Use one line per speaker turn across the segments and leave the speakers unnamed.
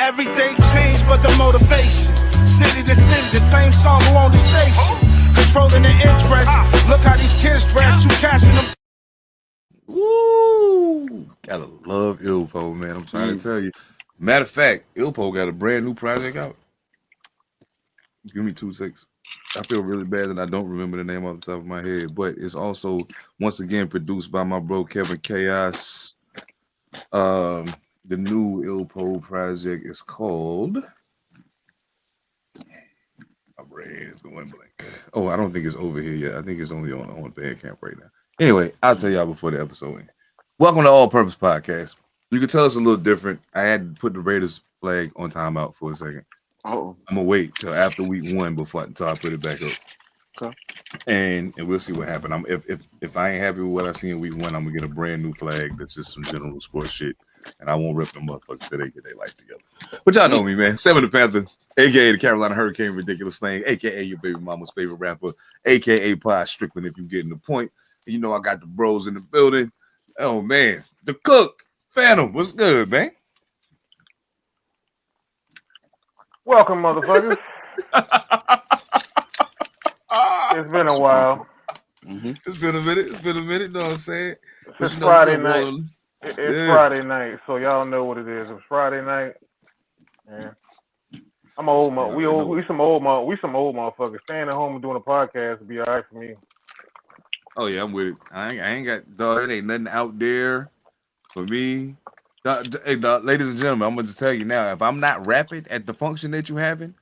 Everything changed but the motivation. City to city, the same song who on the station. Controlling the interest. Look how these kids dress. You cashing them.
Woo! Gotta love Ilpo, man. I'm trying to tell you. Matter of fact, Ilpo got a brand new project out. Give me 2 seconds. I feel really bad that I don't remember the name off the top of my head, but it's also once again produced by my bro Kevin Chaos. The new Ilpo project is called. My brain is going blank. Oh, I don't think it's over here yet. I think it's only on Bandcamp right now. Anyway, I'll tell y'all before the episode ends. Welcome to All Purpose Podcast. You can tell us a little different. I had to put the Raiders flag on timeout for a second.
Oh,
I'm gonna wait till after week 1 until I put it back up.
okay.
And we'll see what happens. If I ain't happy with what I see in week 1, I'm gonna get a brand new flag that's just some general sports shit. And I won't rip them motherfuckers till they get their life together. But y'all know me, man. Seven Da Pantha, aka the Carolina Hurricane Ridiculous Thing, aka your baby mama's favorite rapper, aka Pie Strickland, if you getting the point. And you know I got the bros in the building. Oh man, the cook, Phantom, what's good, man?
Welcome, motherfuckers. It's been a while.
It's been a minute, know what I'm saying?
It's Friday night. It's Friday night, so y'all know what it is. It's Friday night. Yeah. I'm an old man. We some old motherfuckers. Staying at home and doing a podcast would be all right for me.
Oh yeah, I'm with it. I ain't got dog. It ain't nothing out there for me. Hey, ladies and gentlemen, I'm gonna just tell you now. If I'm not rapping at the function that you having,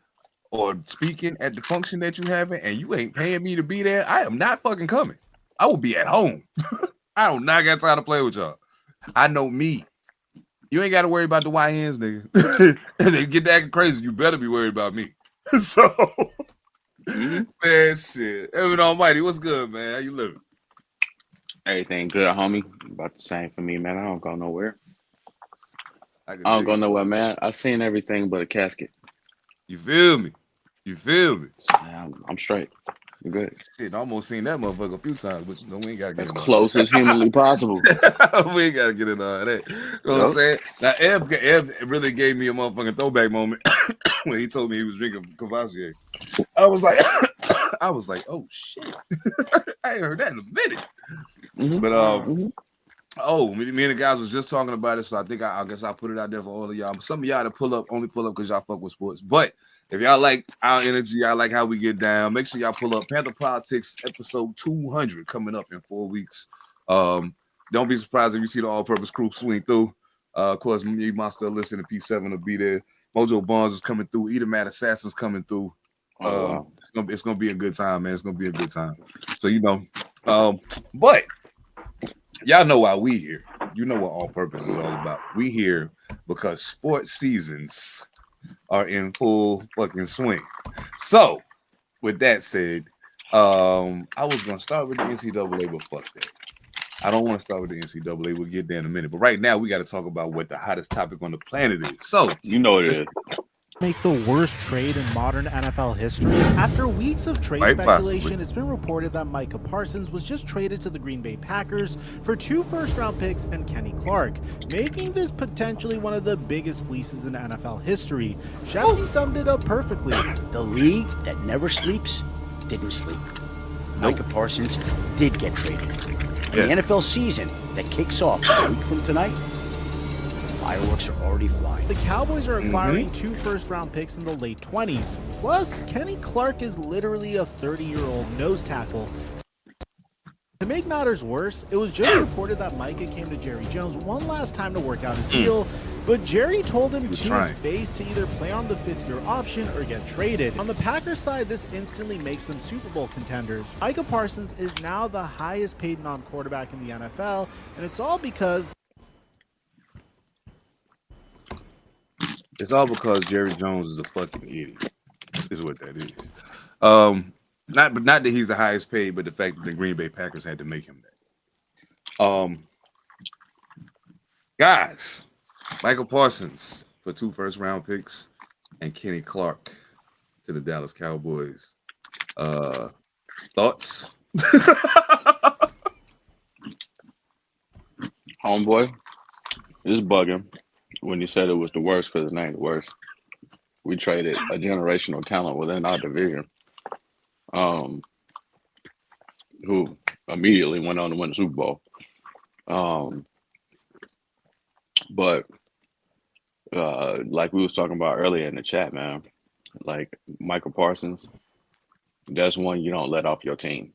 or speaking at the function that you having, and you ain't paying me to be there, I am not fucking coming. I will be at home. I do not got time to play with y'all. I know me. You ain't got to worry about the YNs, nigga. They get acting crazy. You better be worried about me. So, man, shit. Evan All Mightee, what's good, man? How you living?
Everything good, homie. About the same for me, man. I don't go nowhere.
I
don't go nowhere, man. I've seen everything but a casket.
You feel me? You feel me?
I'm straight. I'm good.
Shit, I almost seen that motherfucker a few times, but you know, we ain't got to get
as close as humanly possible.
We ain't got to get into all that. You know what I'm saying? Now, Ev really gave me a motherfucking throwback moment when he told me he was drinking Cavassier. I was like, oh shit. I ain't heard that in a minute. But me and the guys was just talking about it, so I guess I'll put it out there for all of y'all. Some of y'all that only pull up because y'all fuck with sports. But if y'all like our energy, y'all like how we get down, make sure y'all pull up Panther Politics episode 200 coming up in 4 weeks. Don't be surprised if you see the all-purpose crew swing through. Of course, me, Monster, listen to P7 will be there. Mojo Barnes is coming through. Either Mad Assassin's coming through. It's gonna be a good time, man. It's gonna be a good time. So but y'all know why we here. You know what All Purpose is all about. We here because sports seasons are in full fucking swing. So, with that said, I was gonna start with the NCAA, but fuck that. I don't want to start with the NCAA. We'll get there in a minute. But right now, we got to talk about what the hottest topic on the planet is. So,
you know it is.
Make the worst trade in modern NFL history. After weeks of trade speculation, it's been reported that Micah Parsons was just traded to the Green Bay Packers for 2 first-round picks and Kenny Clark, making this potentially one of the biggest fleeces in NFL history. Shefty summed it up perfectly.
The league that never sleeps didn't sleep. Micah Parsons did get traded. And the NFL season that kicks off a week from tonight, fireworks are already flying.
The Cowboys are acquiring 2 first-round picks in the late 20s. Plus, Kenny Clark is literally a 30-year-old nose tackle. To make matters worse, it was just reported that Micah came to Jerry Jones one last time to work out a deal, but Jerry told him to his face to either play on the 5th-year option or get traded. On the Packers side, this instantly makes them Super Bowl contenders. Micah Parsons is now the highest-paid non-quarterback in the NFL, and it's all because...
It's all because Jerry Jones is a fucking idiot, is what that is. Not that he's the highest paid, but the fact that the Green Bay Packers had to make him that. Guys, Michael Parsons for 2 first-round picks and Kenny Clark to the Dallas Cowboys. Thoughts?
Homeboy is bugging. when you said it was the worst, because it ain't the worst. We traded a generational talent within our division, um, who immediately went on to win the Super Bowl. Um, but like we was talking about earlier in the chat, man, like Michael Parsons, that's one you don't let off your team.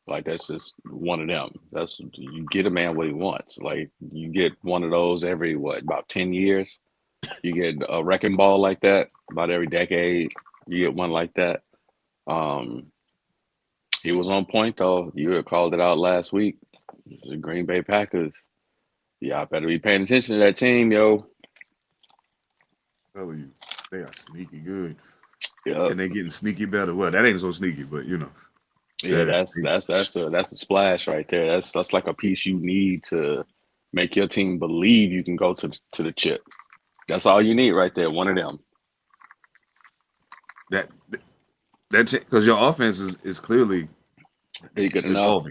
Like that's just one of them. That's you get a man what he wants. Like you get one of those every what about 10 years. You get a wrecking ball like that about every decade. You get one like that. Um, he was on point though. You had called it out last week. The Green Bay Packers. Y'all better be paying attention to that team, yo.
Tell you, they are sneaky good.
Yeah,
And they getting sneaky better. Well, that ain't so sneaky, but you know.
yeah. That's a splash right there. That's like a piece you need to make your team believe you can go to the chip. That's all you need right there. One of them.
That because your offense is clearly
Be good enough.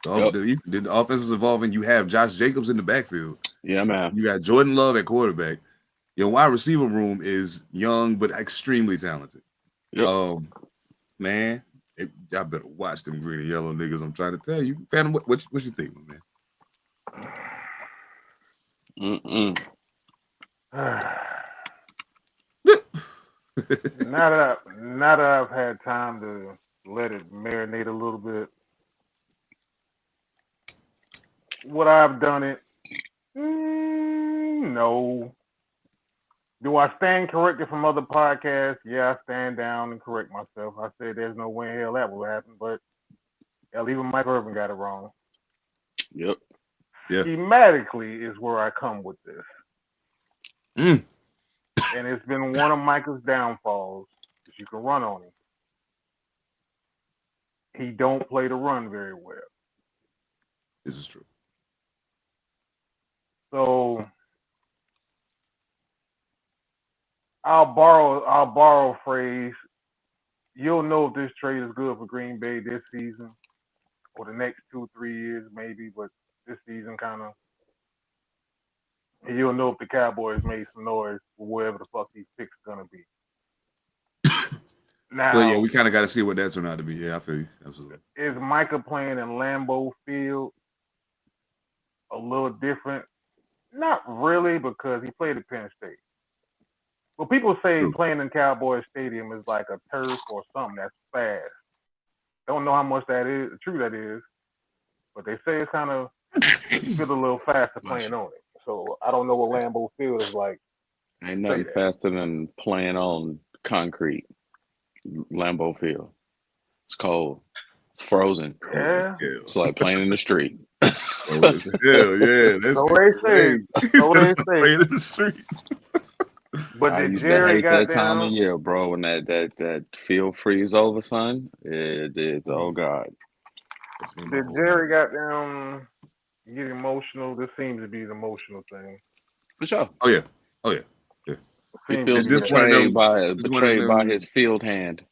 evolving.
Yep.
The offense is evolving. You have Josh Jacobs in the backfield.
Yeah, man.
You got Jordan Love at quarterback. Your wide receiver room is young but extremely talented.
Yep.
Man, y'all better watch them green and yellow niggas. I'm trying to tell you. Phantom, what you think, man?
Now that I've had time to let it marinate a little bit, would I have done it? No. Do I stand corrected from other podcasts? Yeah, I stand down and correct myself. I said there's no way in hell that will happen, but hell, even Mike Irvin got it wrong.
Yep.
Yeah.
Schematically is where I come with this.
Mm.
And it's been one of Michael's downfalls, is you can run on him. He don't play the run very well.
This is true.
So I'll borrow a phrase. You'll know if this trade is good for Green Bay this season or the next 2-3 years maybe, but this season kind of, and you'll know if the Cowboys made some noise for wherever the fuck these picks are gonna be. Now,
well, yeah, we kind of got to see what that turned out to be. Yeah, I feel you. Absolutely.
Is Micah playing in Lambeau Field a little different? Not really, because he played at Penn State. Well, people say
True.
playing in Cowboy Stadium is like a turf or something that's fast. Don't know how much that is, true that is, but they say it's kind of feel a little faster playing on it. So I don't know what Lambeau Field is like.
Ain't nothing faster than playing on concrete. Lambeau Field. It's cold. It's frozen.
Yeah.
It's like playing in the street.
Oh, it's hell yeah. That's
so they say. So they say.
Playing in the street.
But
I
did
used
Jerry
to hate that time
down?
of year, bro. When that field freeze over, son. It is. Oh God.
Did Jerry got down? Get emotional. This seems to be the emotional thing.
For sure.
Oh yeah. Oh yeah. Yeah.
He feels
Just one of them,
betrayed by his field hand.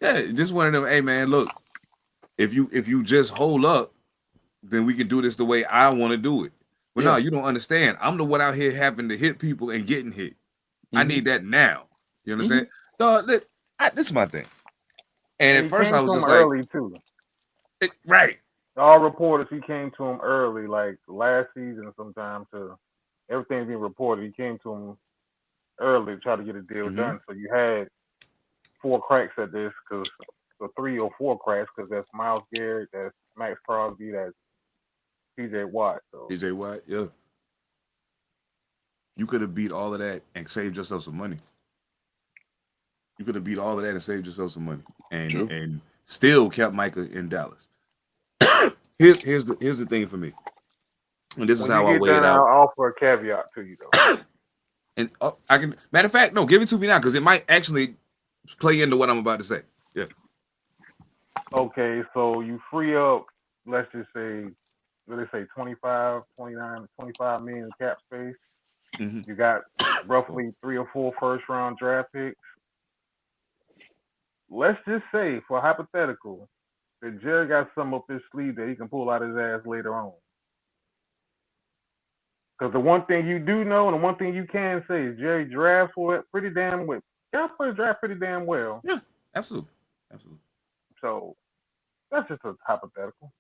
Yeah, just one of them. Hey man, look, if you just hold up, then we can do this the way I want to do it. But no, you don't understand. I'm the one out here having to hit people and getting hit. I need that now. You understand? Dog, this is my thing. And at first I was just like,
early too.
Right.
All reporters, he came to him early, like last season sometime. To everything being reported, he came to him early to try to get a deal done. So you had 4 cracks at this, so 3 or 4 cracks, because that's Myles Garrett, that's Max Crosby, that's T.J. Watt. So
T.J. Watt, yeah. You could have beat all of that and saved yourself some money. You could have beat all of that and saved yourself some money, and still kept Micah in Dallas. Here's the thing for me, and this is how I weigh it out.
I'll offer a caveat to you though.
And I can, matter of fact, no, give it to me now, because it might actually play into what I'm about to say. Yeah.
Okay, so you free up, let's just say, what do they say, 25 million cap space. You got roughly 3 or 4 first-round draft picks. Let's just say, for hypothetical, that Jerry got something up his sleeve that he can pull out his ass later on. Because the one thing you do know and the one thing you can say is Jerry drafts pretty damn well. Yeah, players draft pretty damn well.
Yeah, absolutely.
So that's just a hypothetical.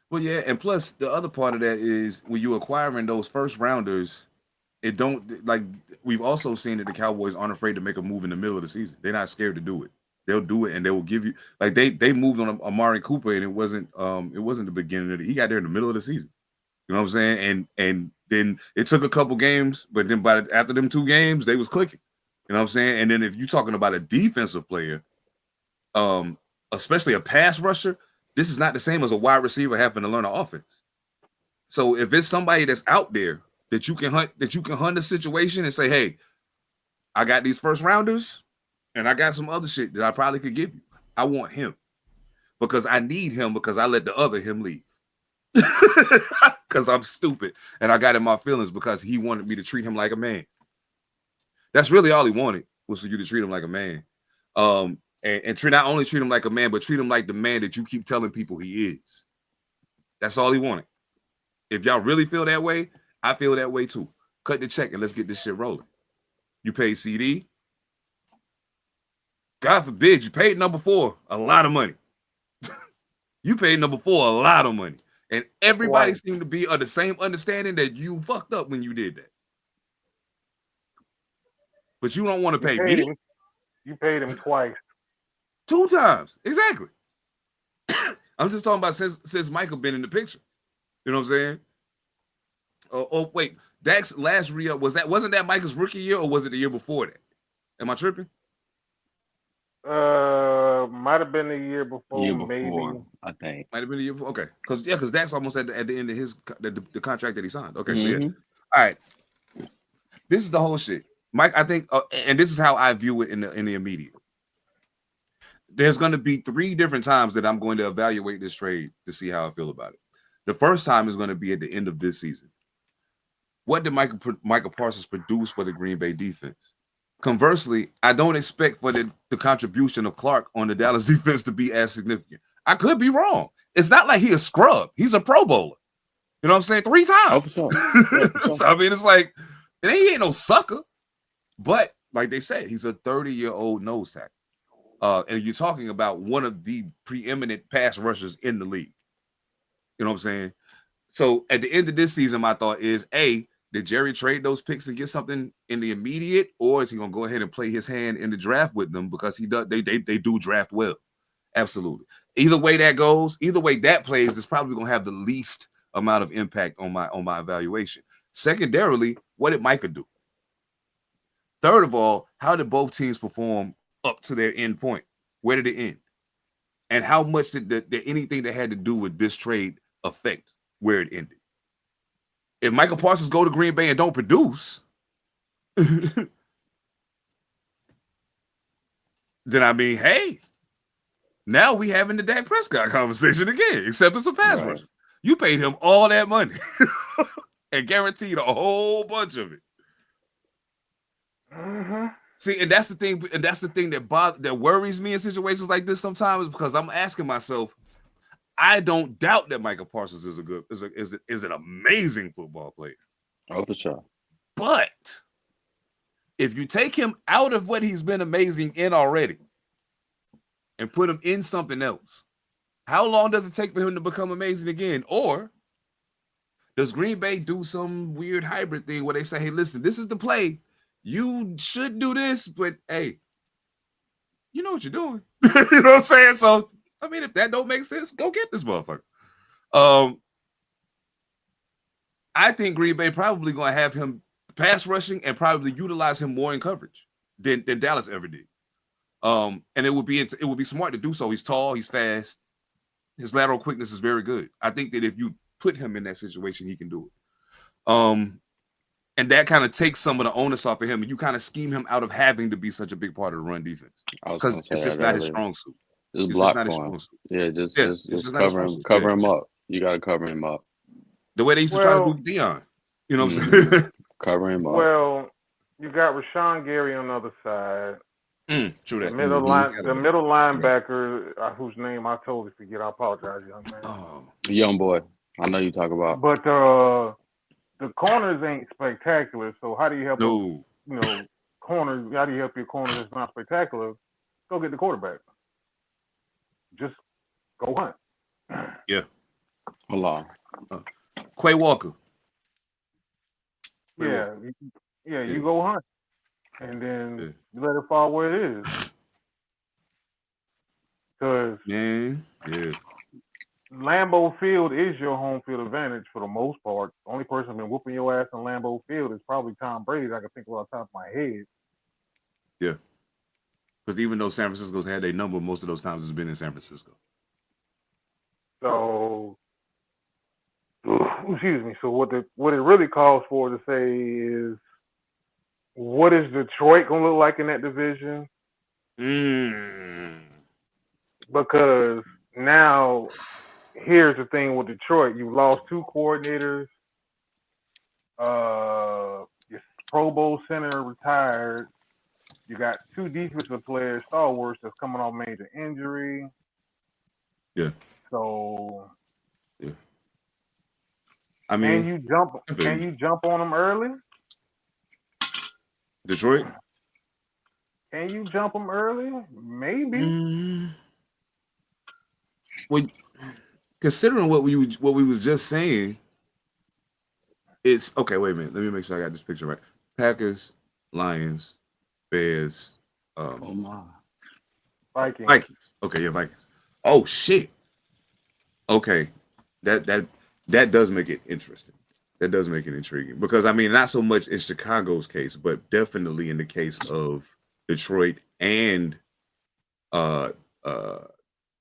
Well, yeah, and plus the other part of that is when you acquiring those first rounders, it don't like we've also seen that the Cowboys aren't afraid to make a move in the middle of the season. They're not scared to do it. They'll do it and they will give you like they moved on Amari Cooper and it wasn't the beginning of it. He got there in the middle of the season. You know what I'm saying? And then it took a couple games, but then after them 2 games, they was clicking. You know what I'm saying? And then if you're talking about a defensive player, especially a pass rusher, this is not the same as a wide receiver having to learn an offense. So if it's somebody that's out there that you can hunt the situation and say, hey, I got these first rounders and I got some other shit that I probably could give you. I want him because I need him because I let the other him leave. Because I'm stupid and I got in my feelings because he wanted me to treat him like a man. That's really all he wanted was for you to treat him like a man. And not only treat him like a man, but treat him like the man that you keep telling people he is. That's all he wanted. If y'all really feel that way, I feel that way too. Cut the check and let's get this shit rolling. You paid CD. God forbid you paid number 4 a lot of money. You paid number 4 a lot of money. And everybody seemed to be of the same understanding that you fucked up when you did that. But you don't want to pay me.
You paid him twice.
2 times. Exactly. I'm just talking about since Michael been in the picture. You know what I'm saying? Oh wait. Dak's last re-up wasn't that Michael's rookie year or was it the year before that? Am I tripping?
Might have been the year before, maybe.
I think.
Might have been the year before. Okay. Because Dak's almost at the end of his the contract that he signed. Okay, so yeah. All right. This is the whole shit. Mike, I think, and this is how I view it in the immediate. There's going to be 3 different times that I'm going to evaluate this trade to see how I feel about it. The first time is going to be at the end of this season. What did Michael Parsons produce for the Green Bay defense? Conversely, I don't expect for the contribution of Clark on the Dallas defense to be as significant. I could be wrong. It's not like he's a scrub. He's a Pro Bowler. You know what I'm saying? 3 times.
So
I mean, it's like, he ain't no sucker. But like they said, he's a 30-year-old nose tackle. And you're talking about one of the preeminent pass rushers in the league. You know what I'm saying? So at the end of this season, my thought is, A, did Jerry trade those picks and get something in the immediate, or is he gonna go ahead and play his hand in the draft with them because they do draft well? Absolutely. Either way that goes, either way that plays, is probably gonna have the least amount of impact on my evaluation. Secondarily, what did Micah do? Third of all, how did both teams perform up to their end point? Where did it end? And how much did anything that had to do with this trade affect where it ended? If Michael Parsons go to Green Bay and don't produce, then I mean, hey, now we having the Dak Prescott conversation again, except it's a pass rusher. You paid him all that money and guaranteed a whole bunch of it.
Mm-hmm.
See, and that's the thing, that worries me in situations like this sometimes, because I'm asking myself, I don't doubt that Michael Parsons is an amazing football player.
Oh, for sure.
But if you take him out of what he's been amazing in already and put him in something else, how long does it take for him to become amazing again? Or does Green Bay do some weird hybrid thing where they say, hey, listen, this is the play. You should do this, but hey, you know what you're doing. You know what I'm saying? So, I mean, if that don't make sense, go get this motherfucker. I think Green Bay probably going to have him pass rushing and probably utilize him more in coverage than Dallas ever did. And it would be smart to do so. He's tall, he's fast, his lateral quickness is very good. I think that if you put him in that situation, he can do it. And that kind of takes some of the onus off of him, and you kind of scheme him out of having to be such a big part of the run defense because it's just not his strong suit.
Just block for him. Yeah, just cover him up. You got to cover him up.
The way they used to try to do Dion. You know what I'm saying?
Cover him up.
Well, you got Rashawn Gary on the other side.
True that.
The middle linebacker, whose name I totally forget. I apologize, young man.
Young boy. I know you talk about.
But the corners ain't spectacular. So how do you help?
No.
Corners. How do you help your corners that's not spectacular? Go get the quarterback. Just go hunt.
Yeah.
Hold on.
Quay Walker.
Yeah, you go hunt, and then you let it fall where it is. Because Lambeau Field is your home field advantage for the most part. The only person been whooping your ass in Lambeau Field is probably Tom Brady. I can think of off the top of my head.
Yeah. Because even though San Francisco's had their number, most of those times it's been in San Francisco.
So, excuse me. So what it really calls for to say is, what is Detroit gonna look like in that division? Because now, here's the thing with Detroit: you lost 2 coordinators. Your Pro Bowl center retired. You got 2 defensive players, stalwarts, that's coming off major injury.
Yeah.
So.
Yeah. I mean,
can you jump on them early?
Detroit?
Can you jump them early? Maybe.
Well, considering what we was just saying, it's okay. Wait a minute. Let me make sure I got this picture right. Packers, Lions, Bears,
Vikings.
Okay, yeah, Vikings. Oh shit. Okay, that does make it interesting. That does make it intriguing because I mean, not so much in Chicago's case, but definitely in the case of Detroit and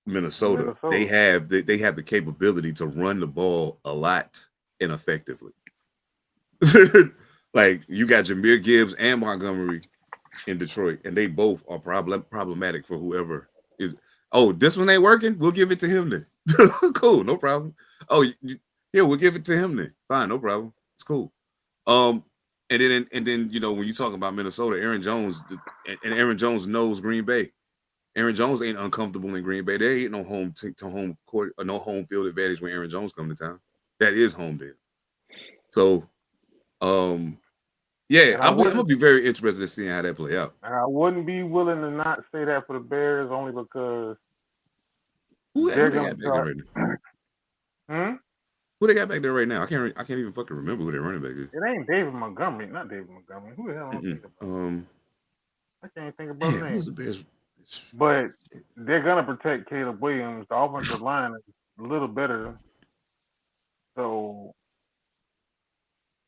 Minnesota. They have the capability to run the ball a lot and effectively. Like you got Jahmyr Gibbs and Montgomery in Detroit, and they both are problematic for whoever is. Oh, this one ain't working. We'll give it to him then. Cool, no problem. Oh, yeah, we'll give it to him then. Fine, no problem. It's cool. And then when you talk about Minnesota, Aaron Jones knows Green Bay. Aaron Jones ain't uncomfortable in Green Bay. There ain't no home court or no home field advantage when Aaron Jones comes to town. That is home there. So, yeah, I'm gonna be very interested in seeing how that play out.
I wouldn't be willing to not say that for the Bears only because
who they got back there right
now?
Who they got back there right now? I can't even fucking remember who their running back is.
It ain't David Montgomery, not David Montgomery. Who the hell am I thinking about? I can't think about the name.
Who's the Bears?
But they're gonna protect Caleb Williams. The offensive line is a little better. So,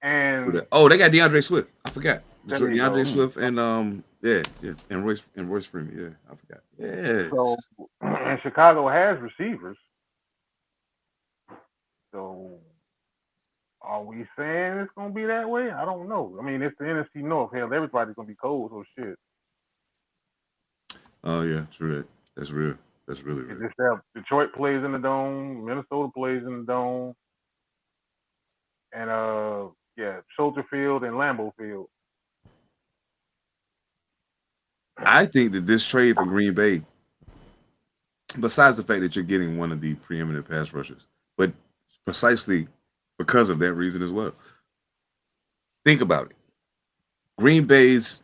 and
they got DeAndre Swift. I forgot. DeAndre Swift and and Royce Freeman. Yeah, I forgot. Yeah.
So, and Chicago has receivers. So, are we saying it's gonna be that way? I don't know. I mean, it's the NFC North. Hell, everybody's gonna be cold. So shit.
Oh yeah, true. That's real. That's really real.
Just have Detroit plays in the dome, Minnesota plays in the dome, and Soldier Field and Lambeau Field.
I think that this trade for Green Bay, besides the fact that you're getting one of the preeminent pass rushers, but precisely because of that reason as well. Think about it. Green Bay's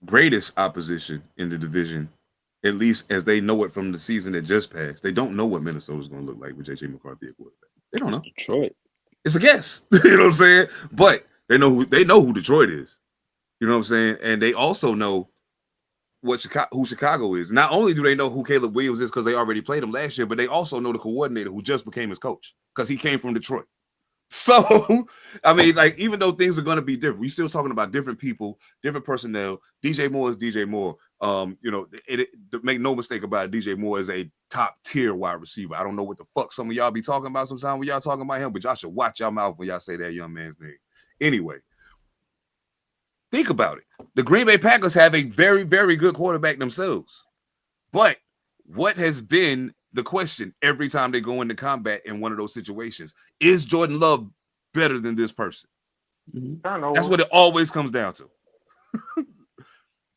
greatest opposition in the division, at least as they know it from the season that just passed, they don't know what Minnesota's going to look like with J.J. McCarthy at quarterback. They don't know.
Detroit.
It's a guess. You know what I'm saying? But they know who Detroit is. You know what I'm saying? And they also know who Chicago is. Not only do they know who Caleb Williams is because they already played him last year, but they also know the coordinator who just became his coach because he came from Detroit. So, I mean, like, even though things are going to be different, we're still talking about different people, different personnel. DJ Moore is DJ Moore. Make no mistake about it, DJ Moore is a top tier wide receiver. I don't know what the fuck some of y'all be talking about sometimes when y'all talking about him, but y'all should watch your mouth when y'all say that young man's name. Anyway, think about it. The Green Bay Packers have a very, very good quarterback themselves. But what has been the question every time they go into combat in one of those situations? Is Jordan Love better than this person?
Mm-hmm.
That's what it always comes down to.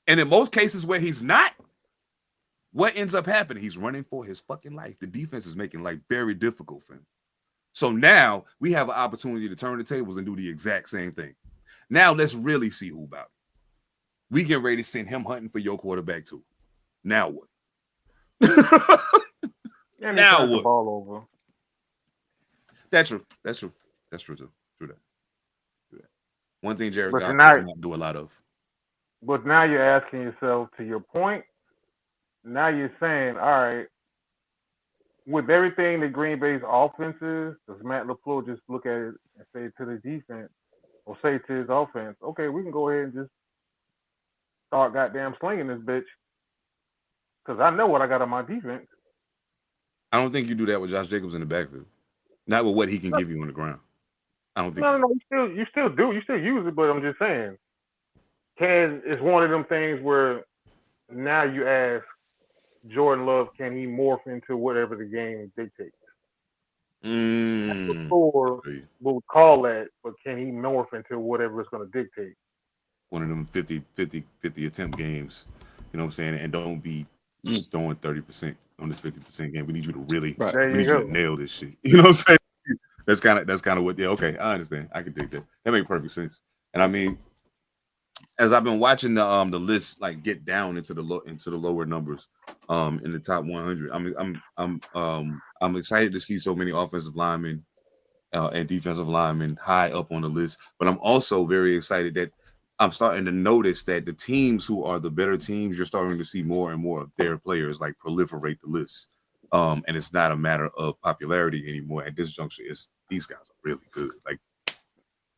And in most cases where he's not, what ends up happening? He's running for his fucking life. The defense is making life very difficult for him. So now we have an opportunity to turn the tables and do the exact same thing. Now let's really see who about it. We get ready to send him hunting for your quarterback too. Now what? Now what?
The ball over.
That's true. That's true. That's true too. True that. One thing Jared Goff does not do a lot of.
But now you're asking yourself, to your point, now you're saying, all right, with everything that Green Bay's offense is, does Matt LaFleur just look at it and say to the defense, or say to his offense, okay, we can go ahead and just start goddamn slinging this bitch, because I know what I got on my defense.
I don't think you do that with Josh Jacobs in the backfield. Not with what he can give you on the ground. I don't think.
No. You still do. You still use it, but I'm just saying. It's one of them things where now you ask Jordan Love, can he morph into whatever the game dictates? Before we'll call that, but can he morph into whatever it's going to dictate?
One of them 50 attempt games, you know what I'm saying? And don't be throwing 30% on this 50% game. We need you to really, we need you to nail this shit. You know what I'm saying? That's kind of what. Yeah, okay, I understand. I can dig that. That makes perfect sense. And I mean, as I've been watching the list like get down into the lower numbers, in the top 100. I'm excited to see so many offensive linemen and defensive linemen high up on the list. But I'm also very excited that I'm starting to notice that the teams who are the better teams, you're starting to see more and more of their players like proliferate the list. And it's not a matter of popularity anymore. At this juncture, these guys are really good. Like,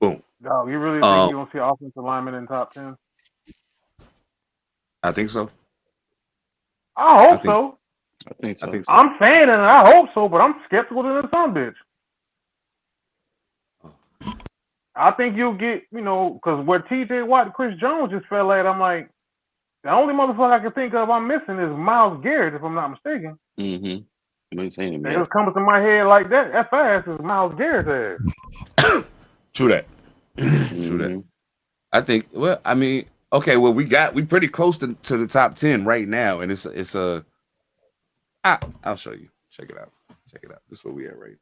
boom.
No, you really think you don't see offensive linemen in top 10?
I think so.
I hope so.
I think so.
I'm saying it, and I hope so, but I'm skeptical to the son bitch. I think you'll get, because where T.J. Watt and Chris Jones just fell at, I'm like, the only motherfucker I can think of I'm missing is Myles Garrett, if I'm not mistaken.
Mm-hmm. It
just comes to my head like that fast is Myles Garrett's ass.
True that. True that. I think. Well, I mean, okay. Well, we pretty close to the top 10 right now, and it's a. I'll show you. Check it out. This is where we at right.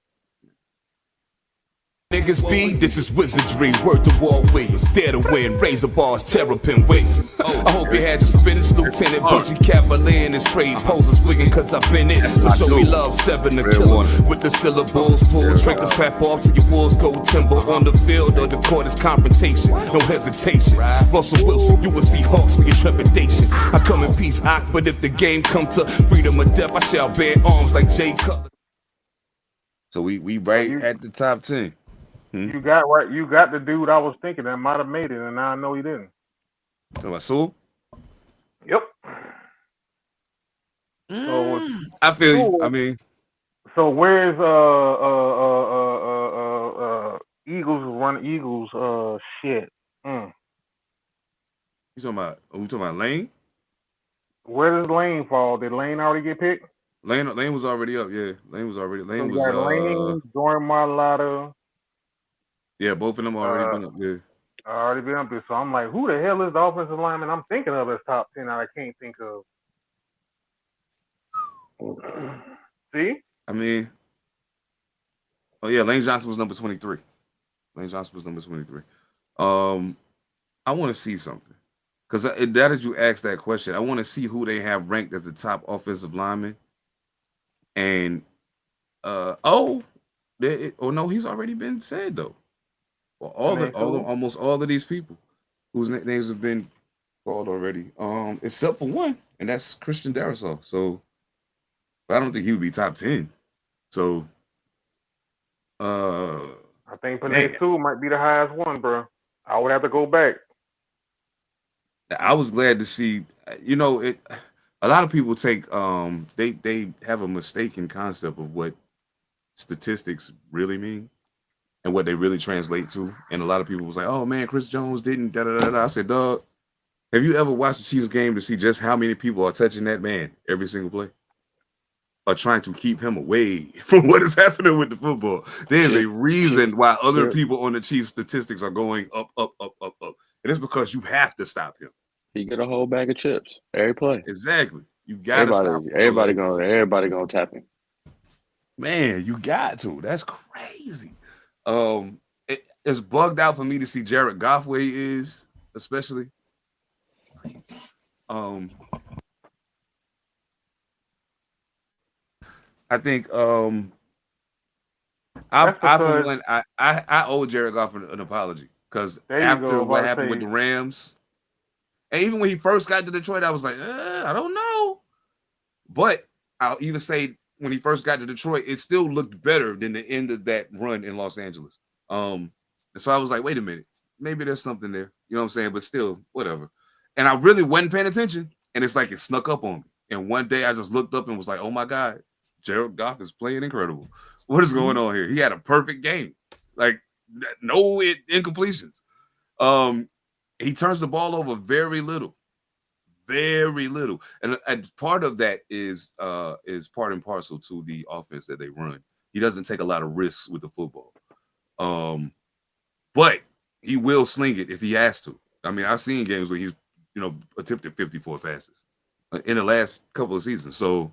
Niggas be, this is wizardry, word to Wall Williams, dare to win, razor bars, terrapin wait. I hope you had your spinach, Lieutenant Butchie Cavalier in his trade, poses wiggin' cause I've been it. So show me love, 7 the killer, with the syllables, pull triggers, clap off till your wolves go timber on the field or the court is confrontation, no hesitation. Russell Wilson, you will see hawks for your trepidation. I come in peace, but if the game come to freedom or death, I shall bear arms like Jay Cutler.
So we right at the top 10.
You got the dude I was thinking that might have made it, and now I know he didn't.
So Sewell?
Yep.
So I feel you. I mean,
so where's Eagles shit?
You talking about Lane?
Where does Lane fall? Did Lane already get picked?
Lane was already up. Yeah, Lane was already. Lane was
Lane, Jordan Mailata.
Yeah, both of them already been up there.
Already been up there. So I'm like, who the hell is the offensive lineman I'm thinking of as top 10 that I can't think of? See?
I mean, Lane Johnson was number 23. I want to see something. Because that as you asked that question, I want to see who they have ranked as the top offensive lineman. And, no, he's already been said, though. Well, almost all of these people whose names have been called already, except for one, and that's Christian Darrisaw. So, but I don't think he would be top 10. So,
I think Panay Sewell might be the highest one, bro. I would have to go back.
I was glad to see. A lot of people take they have a mistaken concept of what statistics really mean. And what they really translate to. And a lot of people was like, oh man, Chris Jones didn't I said, dog, have you ever watched the Chiefs game to see just how many people are touching that man every single play? Are trying to keep him away from what is happening with the football. There's a reason why other people on the Chiefs statistics are going up. And it's because you have to stop him.
He get a whole bag of chips every play.
Exactly. You gotta stop him.
Everybody gonna tap him.
Man, you got to. That's crazy. It's bugged out for me to see Jared Goff where he is, especially. I think
That's
I for
because
one I owe Jared Goff an apology because
there you
after
go.
what
About to
happened with
say
the Rams, and even when he first got to Detroit, I was like, I don't know. But I'll even say when he first got to Detroit, it still looked better than the end of that run in Los Angeles. And so I was like, wait a minute, maybe there's something there. You know what I'm saying? But still, whatever. And I really wasn't paying attention. And it's like it snuck up on me. And one day I just looked up and was like, oh my God, Jared Goff is playing incredible. What is going on here? He had a perfect game. Like no incompletions. He turns the ball over very little. Very little, and part of that is part and parcel to the offense that they run. He doesn't take a lot of risks with the football, but he will sling it if he has to. I mean, I've seen games where he's attempted 54 passes in the last couple of seasons. So,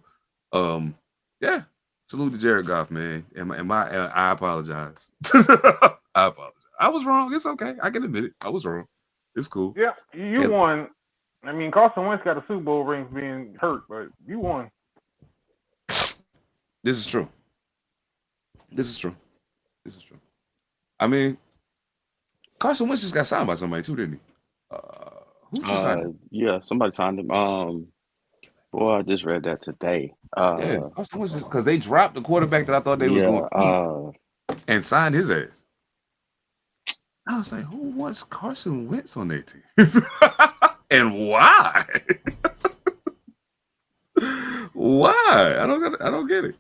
yeah, salute to Jared Goff, man. I apologize. I apologize. I was wrong. It's okay. I can admit it. I was wrong. It's cool.
yeah, you won. I mean, Carson Wentz got a Super Bowl ring for being hurt, but you won.
This is true. This is true. This is true. I mean, Carson Wentz just got signed by somebody too, didn't he? Who just signed him?
Yeah, somebody signed him. Boy, I just read that today.
Yeah, Carson Wentz because they dropped the quarterback that I thought they was going to keep and signed his ass. I was like, who wants Carson Wentz on their team? And why? Why? I don't get it.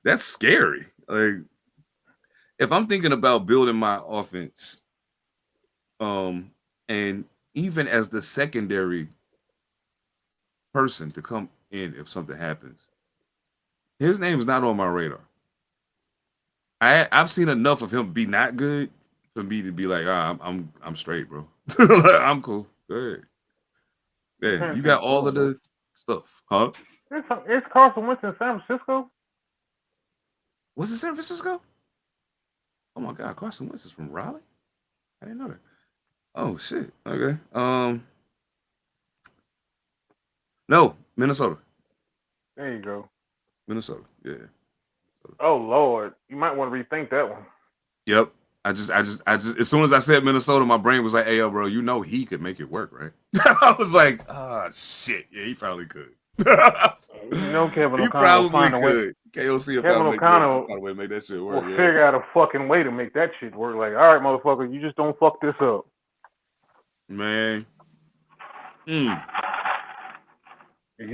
That's scary. Like, if I'm thinking about building my offense, and even as the secondary person to come in if something happens, his name is not on my radar. I've seen enough of him be not good for me to be like, I'm straight, bro. I'm cool. Go ahead. Yeah, you got all of the stuff, huh?
It's Carson Wentz in San Francisco.
Was it San Francisco? Oh my God, Carson Wentz is from Raleigh. I didn't know that. Oh shit. Okay. No, Minnesota.
There you go.
Minnesota. Yeah.
Oh Lord, you might want to rethink that one.
Yep. I just as soon as I said Minnesota, my brain was like, hey, yo, bro, you know he could make it work, right? I was like, shit. Yeah, he probably could.
You know Kevin
He
O'Connell
probably
will find a way.
could. KOC
Kevin O'Connell
find a way to make that shit
will
work. Yeah.
figure out a fucking way to make that shit work. Like, all right, motherfucker, you just don't fuck this up.
Man.
You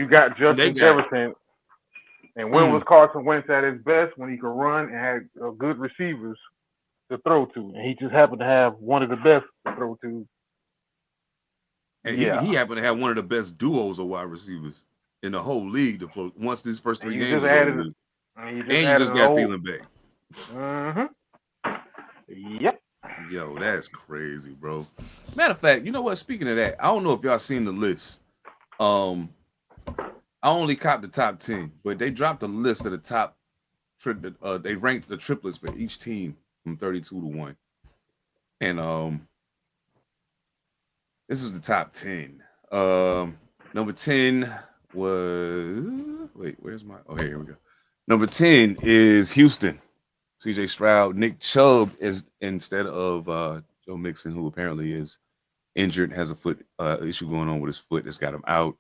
got Justin Jefferson. And when was Carson Wentz at his best? When he could run and had good receivers to throw to. And he just happened to have one of the best to throw to.
And he happened to have one of the best duos of wide receivers in the whole league once these first 3 games is over. And you just got Thielen back.
Yep.
Yo, that's crazy, bro. Matter of fact, you know what? Speaking of that, I don't know if y'all seen the list. I only copped the top 10, but they dropped a list of the top. They ranked the triplets for each team from 32 to 1, and this is the top 10. Number 10 was where's my? Oh, here we go. Number 10 is Houston. C.J. Stroud. Nick Chubb is instead of Joe Mixon, who apparently is injured, has a foot issue going on with his foot that's got him out.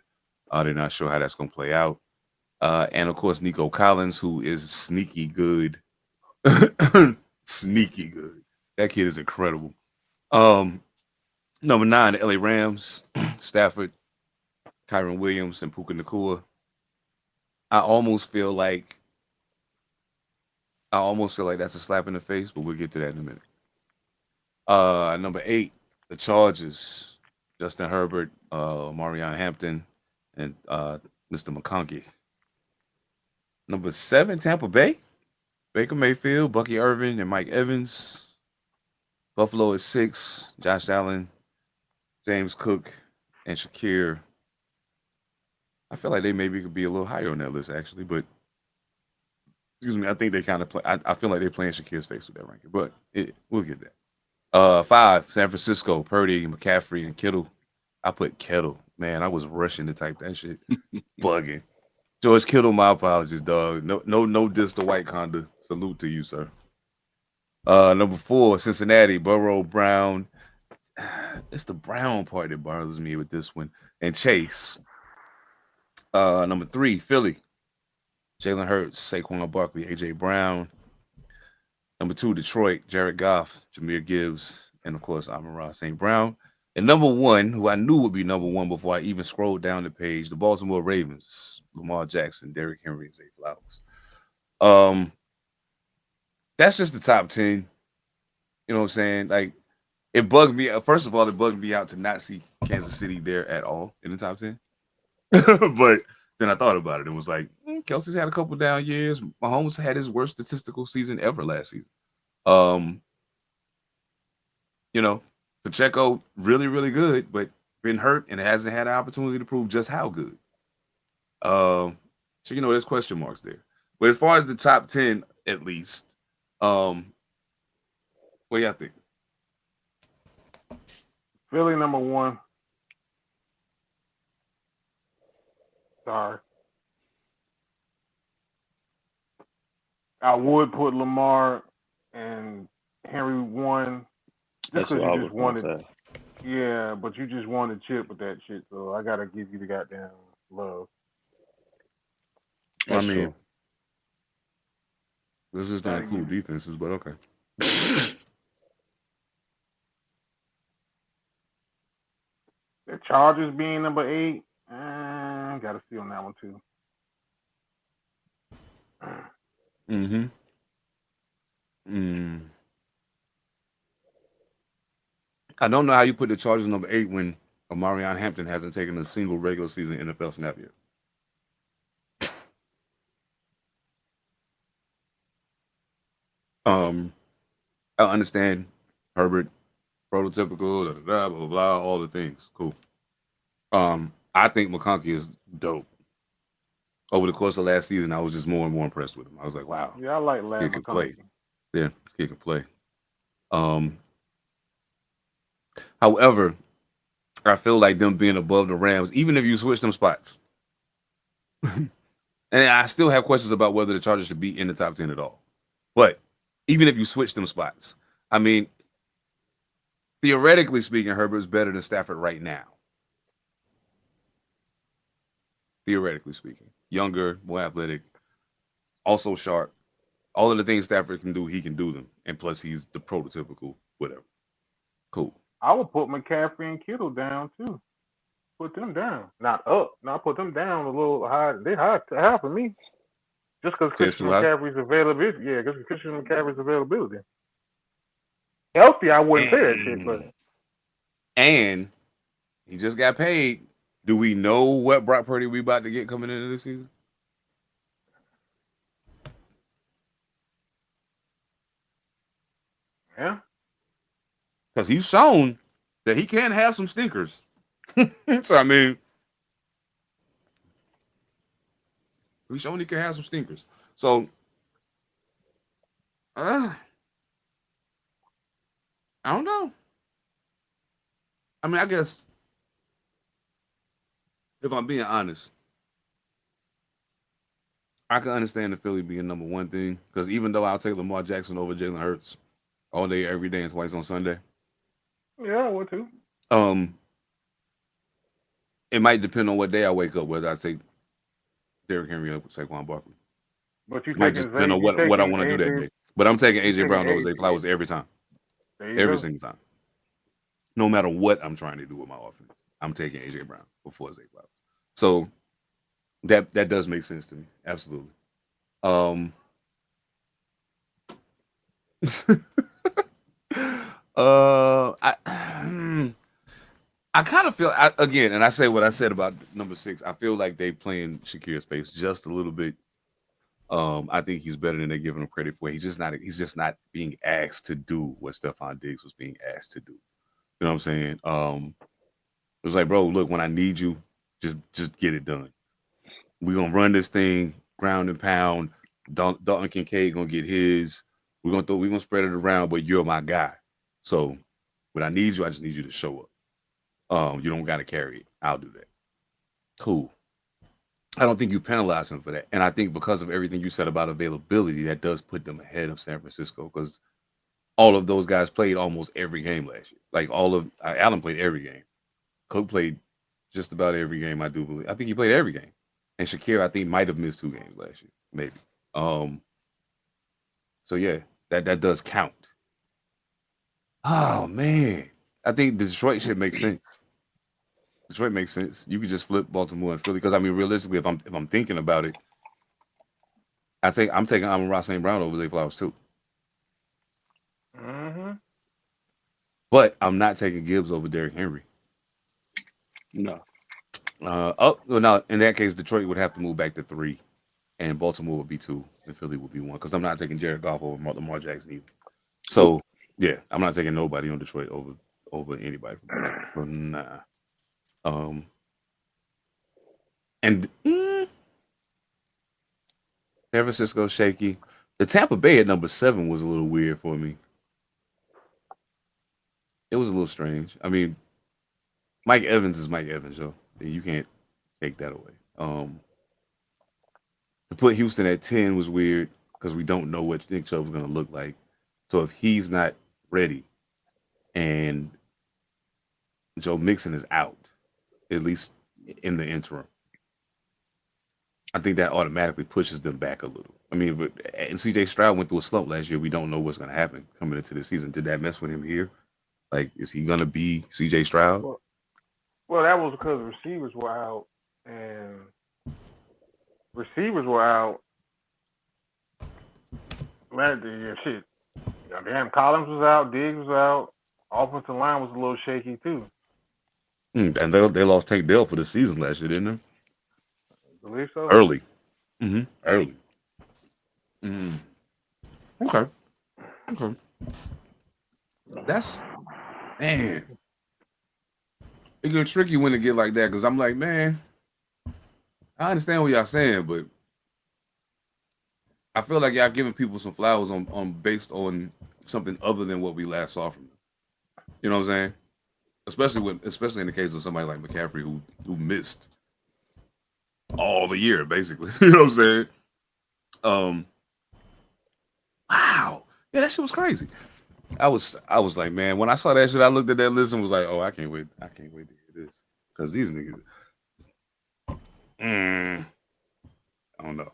They're not sure how that's going to play out. And of course, Nico Collins, who is sneaky good. Sneaky good. That kid is incredible. Number 9, the LA Rams, Stafford, Kyron Williams, and Puka Nacua. I almost feel like that's a slap in the face, but we'll get to that in a minute. Number 8, the Chargers, Justin Herbert, Marion Hampton, and Mr. McConkey. Number 7, Tampa Bay, Baker Mayfield, Bucky Irvin, and Mike Evans. Buffalo is 6, Josh Allen, James Cook, and Shakir. I feel like they maybe could be a little higher on that list, actually, but Excuse me. I think they kind of play. I feel like they're playing Shakir's face with that ranking, but we'll get that. 5, San Francisco, Purdy, McCaffrey, and Kittle. I put Kittle. Man, I was rushing to type that shit. Bugging. George Kittle, my apologies, dog. No diss to White Conda. Salute to you, sir. Number 4, Cincinnati, Burrow, Brown. It's the Brown part that bothers me with this one. And Chase. Number 3, Philly. Jalen Hurts, Saquon Barkley, AJ Brown. Number 2, Detroit, Jared Goff, Jahmyr Gibbs, and of course, Amon-Ra St. Brown. And number 1, who I knew would be number 1 before I even scrolled down the page, the Baltimore Ravens, Lamar Jackson, Derrick Henry, and Zay Flowers. That's just the top 10. You know what I'm saying? Like, it bugged me. First of all, it bugged me out to not see Kansas City there at all in the top 10. But then I thought about it and was like, Kelsey's had a couple down years. Mahomes had his worst statistical season ever last season. You know, Pacheco really, really good, but been hurt and hasn't had an opportunity to prove just how good. So there's question marks there. But as far as the top 10, at least, what do y'all think?
Philly number 1. Sorry. I would put Lamar and Henry 1.
That's what I was gonna say.
Yeah, but you just wanted chip with that shit, so I gotta give you the goddamn love.
That's
I mean,
true.
this is not cool defenses, but okay.
The Chargers being number 8, gotta see on that one too.
I don't know how you put the Chargers number 8 when Omarion Hampton hasn't taken a single regular season NFL snap yet. I understand Herbert, prototypical, blah blah blah, all the things. Cool. I think McConkey is dope. Over the course of last season, I was just more and more impressed with him. I was like, wow.
Yeah, I like Larry
Kid can play.
McConkey.
Yeah, this kid can play. However, I feel like them being above the Rams, even if you switch them spots, and I still have questions about whether the Chargers should be in the top 10 at all. But even if you switch them spots, I mean, theoretically speaking, Herbert's better than Stafford right now. Theoretically speaking, younger, more athletic, also sharp. All of the things Stafford can do, he can do them. And plus, he's the prototypical whatever. Cool.
I would put McCaffrey and Kittle down too. Put them down, not up. Not put them down a little high. They high for me. Just because Christian McCaffrey's availability. Yeah, because Christian McCaffrey's availability. Healthy, I wouldn't say that shit, but.
And he just got paid. Do we know what Brock Purdy we about to get coming into this season?
Yeah.
Because he's shown that he can have some stinkers. So, I mean, he's shown he can have some stinkers. So, I don't know. I mean, I guess if I'm being honest, I can understand the Philly being number 1 thing. Because even though I'll take Lamar Jackson over Jalen Hurts all day, every day, and twice on Sunday.
Yeah, I would too.
It might depend on what day I wake up, whether I take Derrick Henry or Saquon Barkley.
But you
might just depend on what I want to do that day. But I'm taking AJ Brown over Zay Flowers every time. Every single time. No matter what I'm trying to do with my offense, I'm taking AJ Brown before Zay Flowers. So that does make sense to me. Absolutely. I kind of feel again, and I say what I said about number 6. I feel like they playing Shakir's face just a little bit. I think he's better than they're giving him credit for. He's just not being asked to do what Stephon Diggs was being asked to do. You know what I'm saying? It was like, bro, look, when I need you, just get it done. We're gonna run this thing ground and pound. Dalton Kincaid gonna get his. We're gonna spread it around, but you're my guy. So when I need you, I just need you to show up. You don't gotta carry it. I'll do that. Cool. I don't think you penalize him for that. And I think because of everything you said about availability, that does put them ahead of San Francisco because all of those guys played almost every game last year. Like all of Allen played every game. Cook played just about every game, I do believe. I think he played every game. And Shakir, I think, might have missed 2 games last year, maybe. So yeah, that does count. Oh man. I think Detroit should make sense. Detroit makes sense. You could just flip Baltimore and Philly. Because I mean, realistically, if I'm thinking about it, I'm taking Amon-Ra St. Brown over Zay Flowers too.
Mm-hmm.
But I'm not taking Gibbs over Derrick Henry.
No.
Well, now in that case, Detroit would have to move back to 3, and Baltimore would be 2, and Philly would be 1. Because I'm not taking Jared Goff over Lamar Jackson either. So yeah, I'm not taking nobody on Detroit over anybody from Baltimore. Nah. And San Francisco shaky. The Tampa Bay at number 7 was a little weird for me. It was a little strange. I mean, Mike Evans is Mike Evans, yo. You can't take that away. To put Houston at 10 was weird because we don't know what Nick Chubb's going to look like. So if he's not ready and Joe Mixon is out, at least in the interim, I think that automatically pushes them back a little. I mean, and CJ Stroud went through a slump last year. We don't know what's going to happen coming into the season. Did that mess with him here? Like, is he going to be CJ Stroud?
Well, that was because receivers were out, and receivers were out. Man, yeah, shit. Damn, Collins was out, Diggs was out. Offensive line was a little shaky too.
And they lost Tank Dell for the season last year, didn't they?
I believe so.
Early. Early. Okay. That's, man. It get tricky when it get like that because I'm like, man, I understand what y'all saying, but I feel like y'all giving people some flowers on based on something other than what we last saw from them. You know what I'm saying? Especially in the case of somebody like McCaffrey who missed all the year, basically. You know what I'm saying? Wow. Yeah, that shit was crazy. I was like, man, when I saw that shit, I looked at that list and was like, oh, I can't wait to hear this. Because these niggas, I don't know.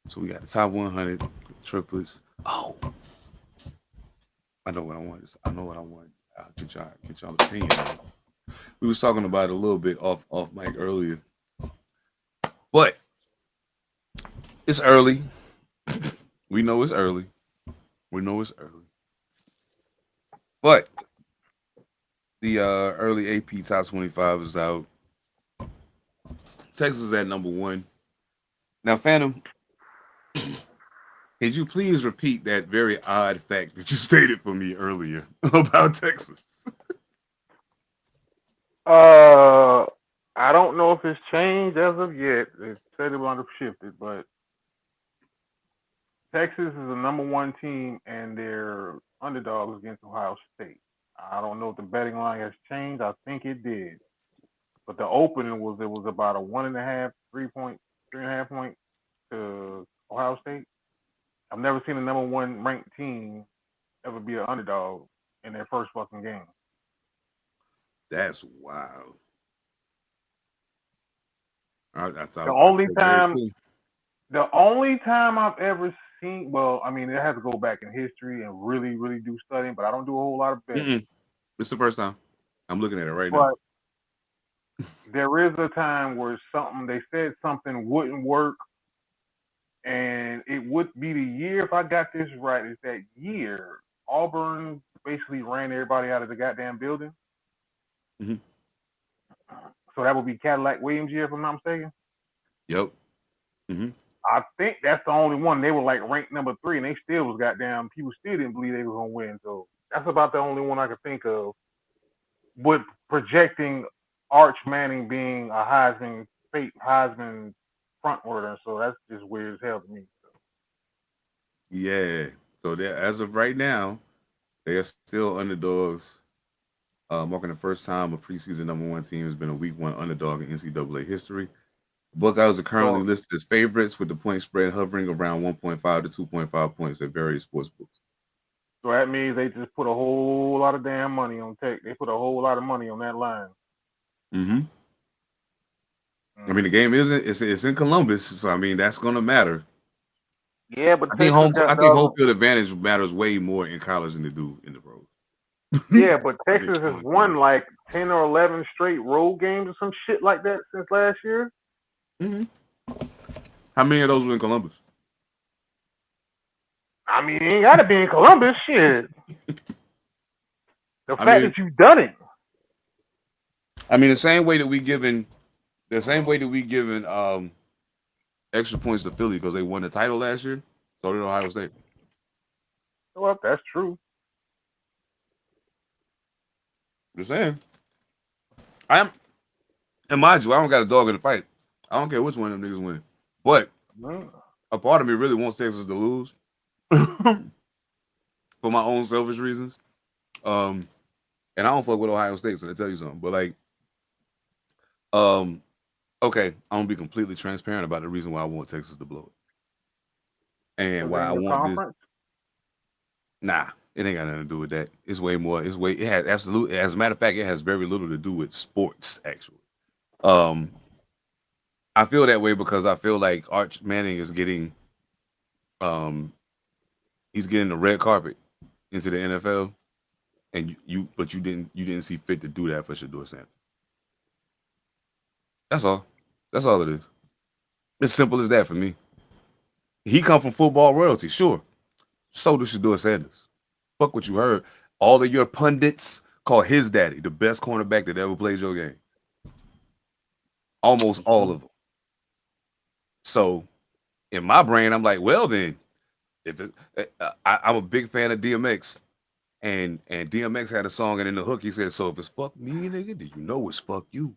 So we got the top 100 triplets. Oh, I know what I want. I'll get y'all opinion. We was talking about it a little bit off mic earlier, but it's early. We know it's early. But the early AP top 25 is out. Texas is at number 1. Now, Phantom, could you please repeat that very odd fact that you stated for me earlier about Texas?
I don't know if it's changed as of yet. It said it was shifted, but Texas is the number 1 team, and they're underdogs against Ohio State. I don't know if the betting line has changed. I think it did, but the opening was about a 1.5, 3.5 point to Ohio State. I've never seen a number 1 ranked team ever be an underdog in their first fucking game.
That's wild.
The only time I've ever seen, well, I mean, it has to go back in history and really, really do studying, but I don't do a whole lot of betting.
It's the first time. I'm looking at it right now.
There is a time where they said something wouldn't work, and it would be the year, if I got this right, it's that year Auburn basically ran everybody out of the goddamn building.
Mm-hmm.
So that would be Cadillac Williams year, if I'm not mistaken.
Yep. Mm-hmm.
I think that's the only one. They were like ranked number 3, and they still was goddamn. People still didn't believe they were gonna win. So that's about the only one I could think of. With projecting Arch Manning being a Heisman front runner, so that's just weird as hell to me.
Yeah. So as of right now, they are still underdogs. Marking the first time a preseason #1 team has been a week 1 underdog in NCAA history. Buckeyes are currently
So,
listed as favorites with the point spread hovering around 1.5 to 2.5 points at various sports books.
so that means they just put a whole lot of damn money on Tech. They put a whole lot of money on that line.
Mm-hmm. I mean,
Mm.
the game isn't. It's in Columbus, so I mean that's going to matter.
Yeah, but
I think
Texas
home.
got
I think home
dog.
field advantage matters way more in college than they do in the pros.
Yeah, but
I think
Texas has
college
won like 10 or 11 straight road games or some shit like that since last year.
Mm-hmm. How many of those were in Columbus?
I mean, it ain't got to be in Columbus. Shit. The
I
fact
mean,
that you've done it.
the same way that we given extra points to Philly because they won the title last year. So did Ohio State.
Well, that's true.
Just saying. I'm and mind you, I don't got a dog in the fight. I don't care which one of them niggas win. But
Mm.
a part of me really wants Texas to lose for my own selfish reasons. Um, and I don't fuck with Ohio State, so they tell you something. But like, um, okay, I'm gonna be completely transparent about the reason why I want Texas to blow it and
Because
why
they're
I
in your
want this.
conference.
Nah, it ain't got nothing to do with that. It's way more. It's way. It has absolutely. As a matter of fact, it has very little to do with sports. Actually, um, I feel that way because I feel like Arch Manning is getting, um, he's getting the red carpet into the NFL, and but you didn't see fit to do that for Shador Sanders. That's all. That's all it is. It's simple as that for me. He come from football royalty, sure. So does Shador Sanders. Fuck what you heard. All of your pundits call his daddy the best cornerback that ever played your game. Almost all of them. So in my brain, I'm like, well then, if it, I'm a big fan of DMX, and DMX had a song, and in the hook he said, "So if it's fuck me, nigga, do you know it's fuck you?"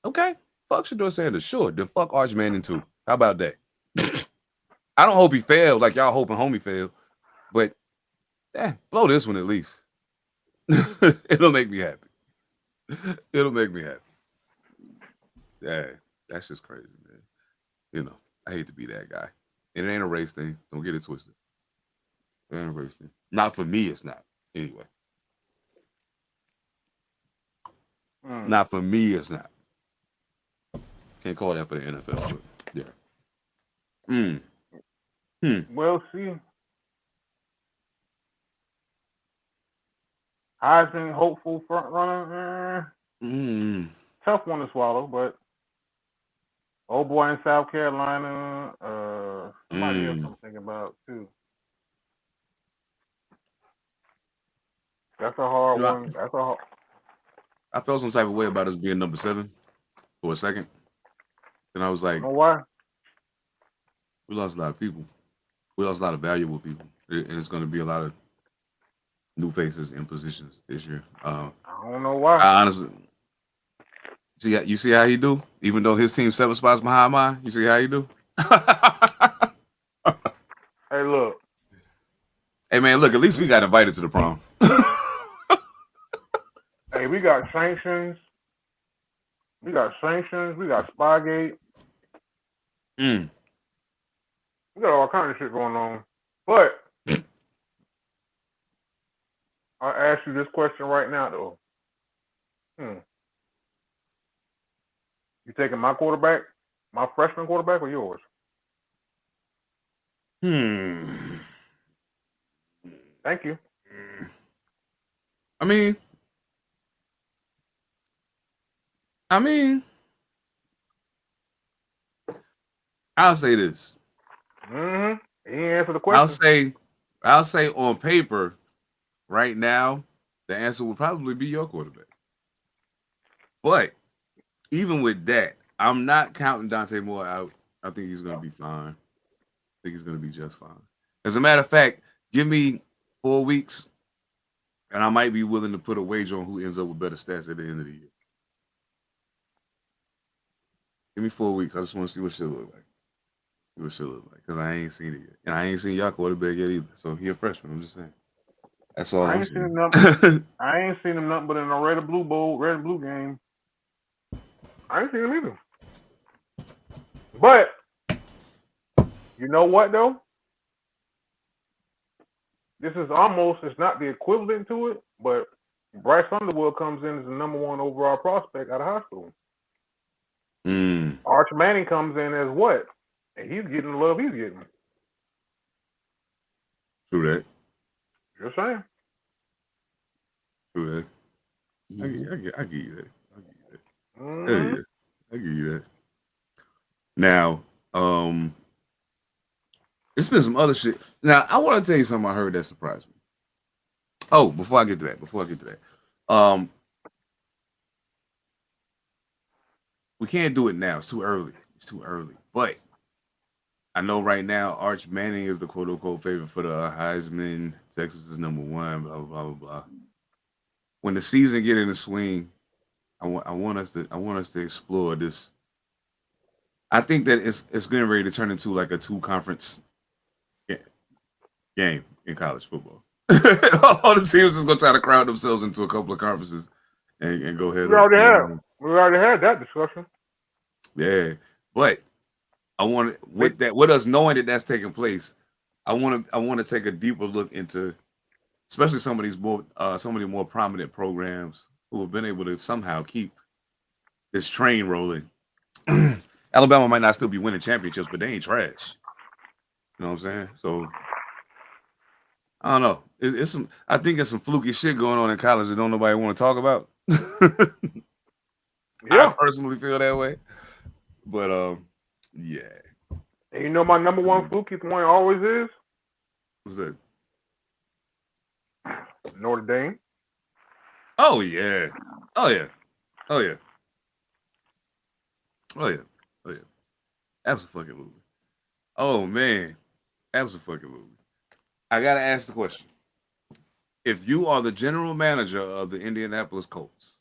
Okay, fuck Shador Sanders, sure. Then fuck Arch Manning too. How about that? I don't hope he failed like y'all hoping homie failed, but blow this one at least. It'll make me happy. It'll make me happy. Yeah, that's just crazy, man. I hate to be that guy. And it ain't a race thing. Don't get it twisted. It ain't a race thing. Not for me, it's not. Anyway.
Mm.
Not for me, it's not. Can't call that for the NFL, but yeah. Mm. Hmm.
Well, see, Heisman hopeful front runner.
Mm.
Tough one to swallow, but old boy in South Carolina. Somebody else
Mm.
I'm thinking about too. That's a hard
You know,
one. That's a hard.
I felt some type of way about us being number 7 for a second. And I was
I don't
like,
know why.
we lost a lot of people. We lost a lot of valuable people. And it's going to be a lot of new faces in positions this year.
I don't know why.
I honestly, you see how he do? Even though his team's 7 spots behind mine, you see how he do?
Hey, look.
Hey, man, look, at least we got invited to the prom.
Hey, we got sanctions. We got sanctions. We got Spygate.
Mm.
We got all kinds of shit going on. But I'll ask you this question right now, though. You taking my quarterback, my freshman quarterback, or yours?
Hmm.
Thank you.
I mean, I'll say this.
Mm-hmm. He didn't answer the
I'll
question.
say, on paper, right now, the answer would probably be your quarterback. But even with that, I'm not counting Dante Moore out. I think he's going to be fine. I think he's going to be just fine. As a matter of fact, give me 4 weeks, and I might be willing to put a wager on who ends up with better stats at the end of the year. Give me 4 weeks. I just want to see what shit look like. what shit look like because I ain't seen it yet, and I ain't seen y'all quarterback yet either. So he a freshman. I'm just saying. That's all
I
I'm
ain't seen
saying.
him nothing. I ain't seen him nothing but in a red and blue bowl, red and blue game. I ain't seen him either. But you know what though? This is almost, it's not the equivalent to it, but Bryce Underwood comes in as the number one overall prospect out of high school. Arch Manning comes in as what? And he's getting the love he's getting.
True that.
Just saying.
True that.
Mm-hmm.
I give you that. I give you that.
Mm-hmm.
Yeah, I give you that. Now, it's been some other shit. Now, I want to tell you something I heard that surprised me. Oh, before I get to that, we can't do it now. It's too early. It's too early. But I know right now Arch Manning is the quote unquote favorite for the Heisman. Texas is number one. Blah blah blah blah blah. When the season get in the swing, I want us to explore this. I think that it's getting ready to turn into like a two conference game in college football. All the teams is gonna try to crowd themselves into a couple of conferences and go head
We
up.
already
You know what I
had
mean?
we already had that discussion.
Yeah, but I want to
They,
with us knowing that that's taking place. I want to take a deeper look into especially some of the more prominent programs who have been able to somehow keep this train rolling. Alabama might not still be winning championships, but they ain't trash. You know what I'm saying? So I don't know. It's some. I think it's some fluky shit going on in college that don't nobody want to talk about. I
yeah.
personally feel that way, but yeah.
And you know my number one fluky point always is
What's that?
Notre Dame.
Oh yeah. Oh yeah. Oh yeah. Oh yeah. Oh yeah. Absolutely. Oh man. Absolutely. I gotta ask the question: if you are the general manager of the Indianapolis Colts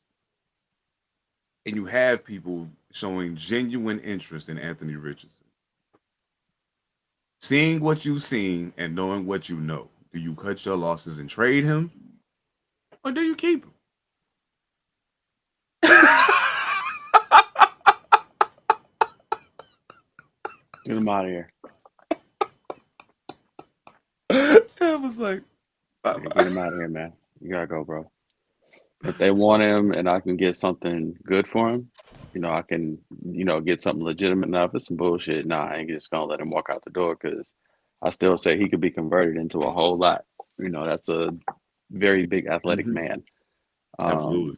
and you have people showing genuine interest in Anthony Richardson, seeing what you've seen and knowing what you know, do you cut your losses and trade him, or do you keep him?
Get him out of here.
It was like,
Yeah, get him out of here, man. You gotta go, bro. If they want him and I can get something good for him, I can, get something legitimate. Now, if it's some bullshit, nah, I ain't just gonna let him walk out the door because I still say he could be converted into a whole lot. That's a very big athletic man.
absolutely.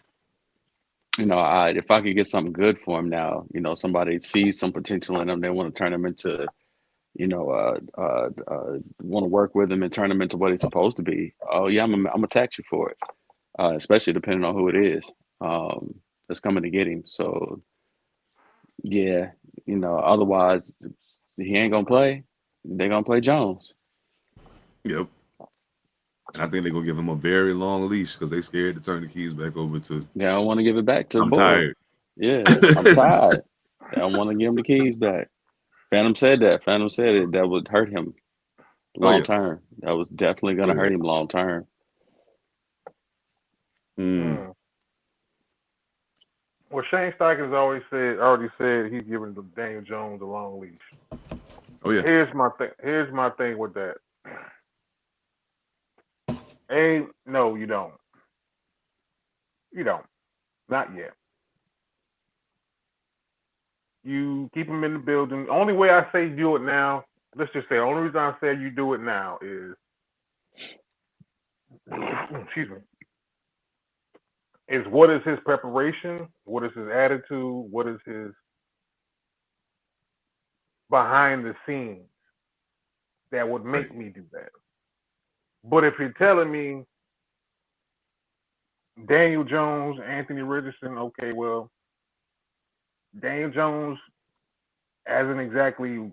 Um, if I could get something good for him now, somebody sees some potential in him, they want to turn him into, want to work with him and turn him into what he's supposed to be. Oh yeah, I'm gonna tax you for it. Especially depending on who it is that's coming to get him. So yeah, otherwise he ain't gonna play. They're gonna play Jones.
Yep. And I think they're gonna give him a very long leash because they scared to turn the keys back over to.
They don't want to give it back to
I'm
Bull.
tired.
Yeah, I'm tired. They don't want to give him the keys back. Phantom said that. Phantom said it. That would hurt him
Oh
long
yeah.
term. That was definitely
Oh
gonna
yeah.
hurt him long term.
Mm.
Hmm. Well, Shane Steichen's already said he's giving Daniel Jones a long leash.
Oh yeah.
Here's my thing with that. No, you don't. You don't. Not yet. You keep him in the building. Only way I say do it now. Let's just say the only reason I say you do it now is, excuse me, is what is his preparation? What is his attitude? What is his behind the scenes that would
Right.
make me do that? But if you're telling me Daniel Jones, Anthony Richardson, okay, well, Daniel Jones hasn't exactly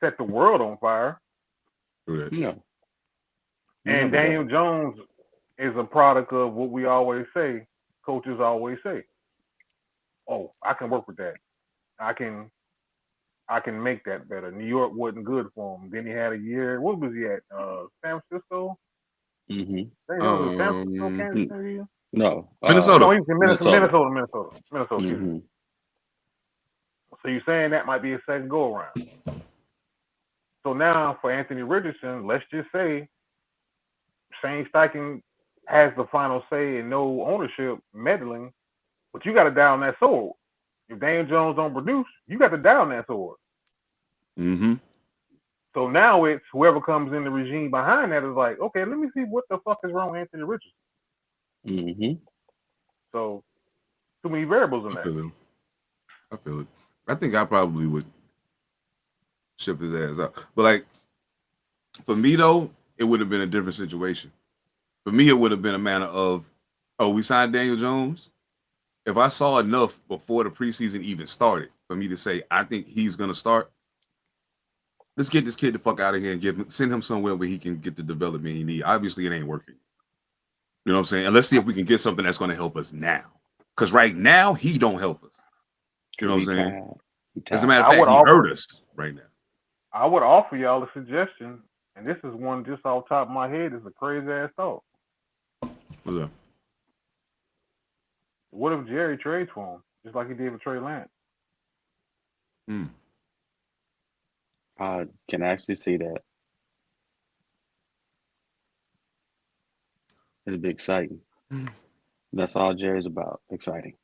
set the world on fire.
True that.
No, he
And
never
Daniel
does.
Jones is a product of what we always say, coaches always say, oh, I can work with that. I can I can make that better. New York wasn't good for him. Then he had a year. What was he at? San Francisco.
Mm-hmm.
San Francisco, Kansas City.
No,
Minnesota.
No, he was in
Minnesota.
Minnesota.
Mm-hmm.
So you're saying that might be a second go around. So now for Anthony Richardson, let's just say Shane Steichen has the final say and no ownership meddling, but you got to down that sword. If Daniel Jones don't produce, you got to down that sword.
Mm-hmm.
So now it's whoever comes in the regime behind that is like, okay, let me see what the fuck is wrong with Anthony Richardson.
Mm-hmm.
So too many variables in that.
I feel it. I think I probably would ship his ass out. But like for me though, it would have been a different situation. For me, it would have been a matter of, oh, we signed Daniel Jones. If I saw enough before the preseason even started for me to say, I think he's gonna start, let's get this kid the fuck out of here and send him somewhere where he can get the development he needs. Obviously, it ain't working. You know what I'm saying? And let's see if we can get something that's gonna help us now. Because right now, he don't help us. You know what I'm saying? As a matter of fact, he hurt us right now.
I would offer y'all a suggestion, and this is one just off the top of my head. It's a crazy ass thought.
What's up?
What if Jerry trades for him, just like he did with Trey Lance?
I can actually see that. It'll be exciting. That's all Jerry's about. Exciting.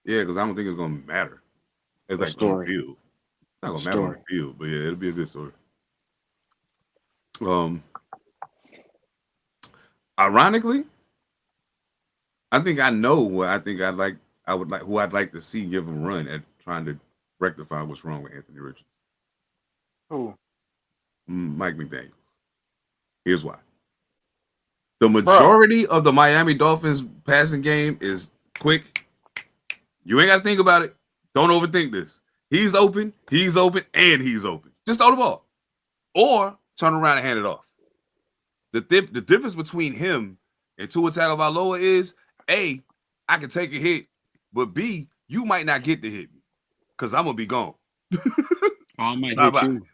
Yeah, because I don't think it's gonna matter. It's like on the field. It's not gonna matter on the field, but yeah, it'll be a good story. Ironically, I think I know what who I'd like to see give a run at trying to rectify what's wrong with Anthony Richardson.
Who?
Mike McDaniels. Here's why. The majority of the Miami Dolphins passing game is quick. You ain't got to think about it. Don't overthink this. He's open, and he's open. Just throw the ball. Or turn around and hand it off. The difference between him and Tua Tagovailoa is, A, I can take a hit, but B, you might not get to hit me because I'm going to be gone.
I might hit you.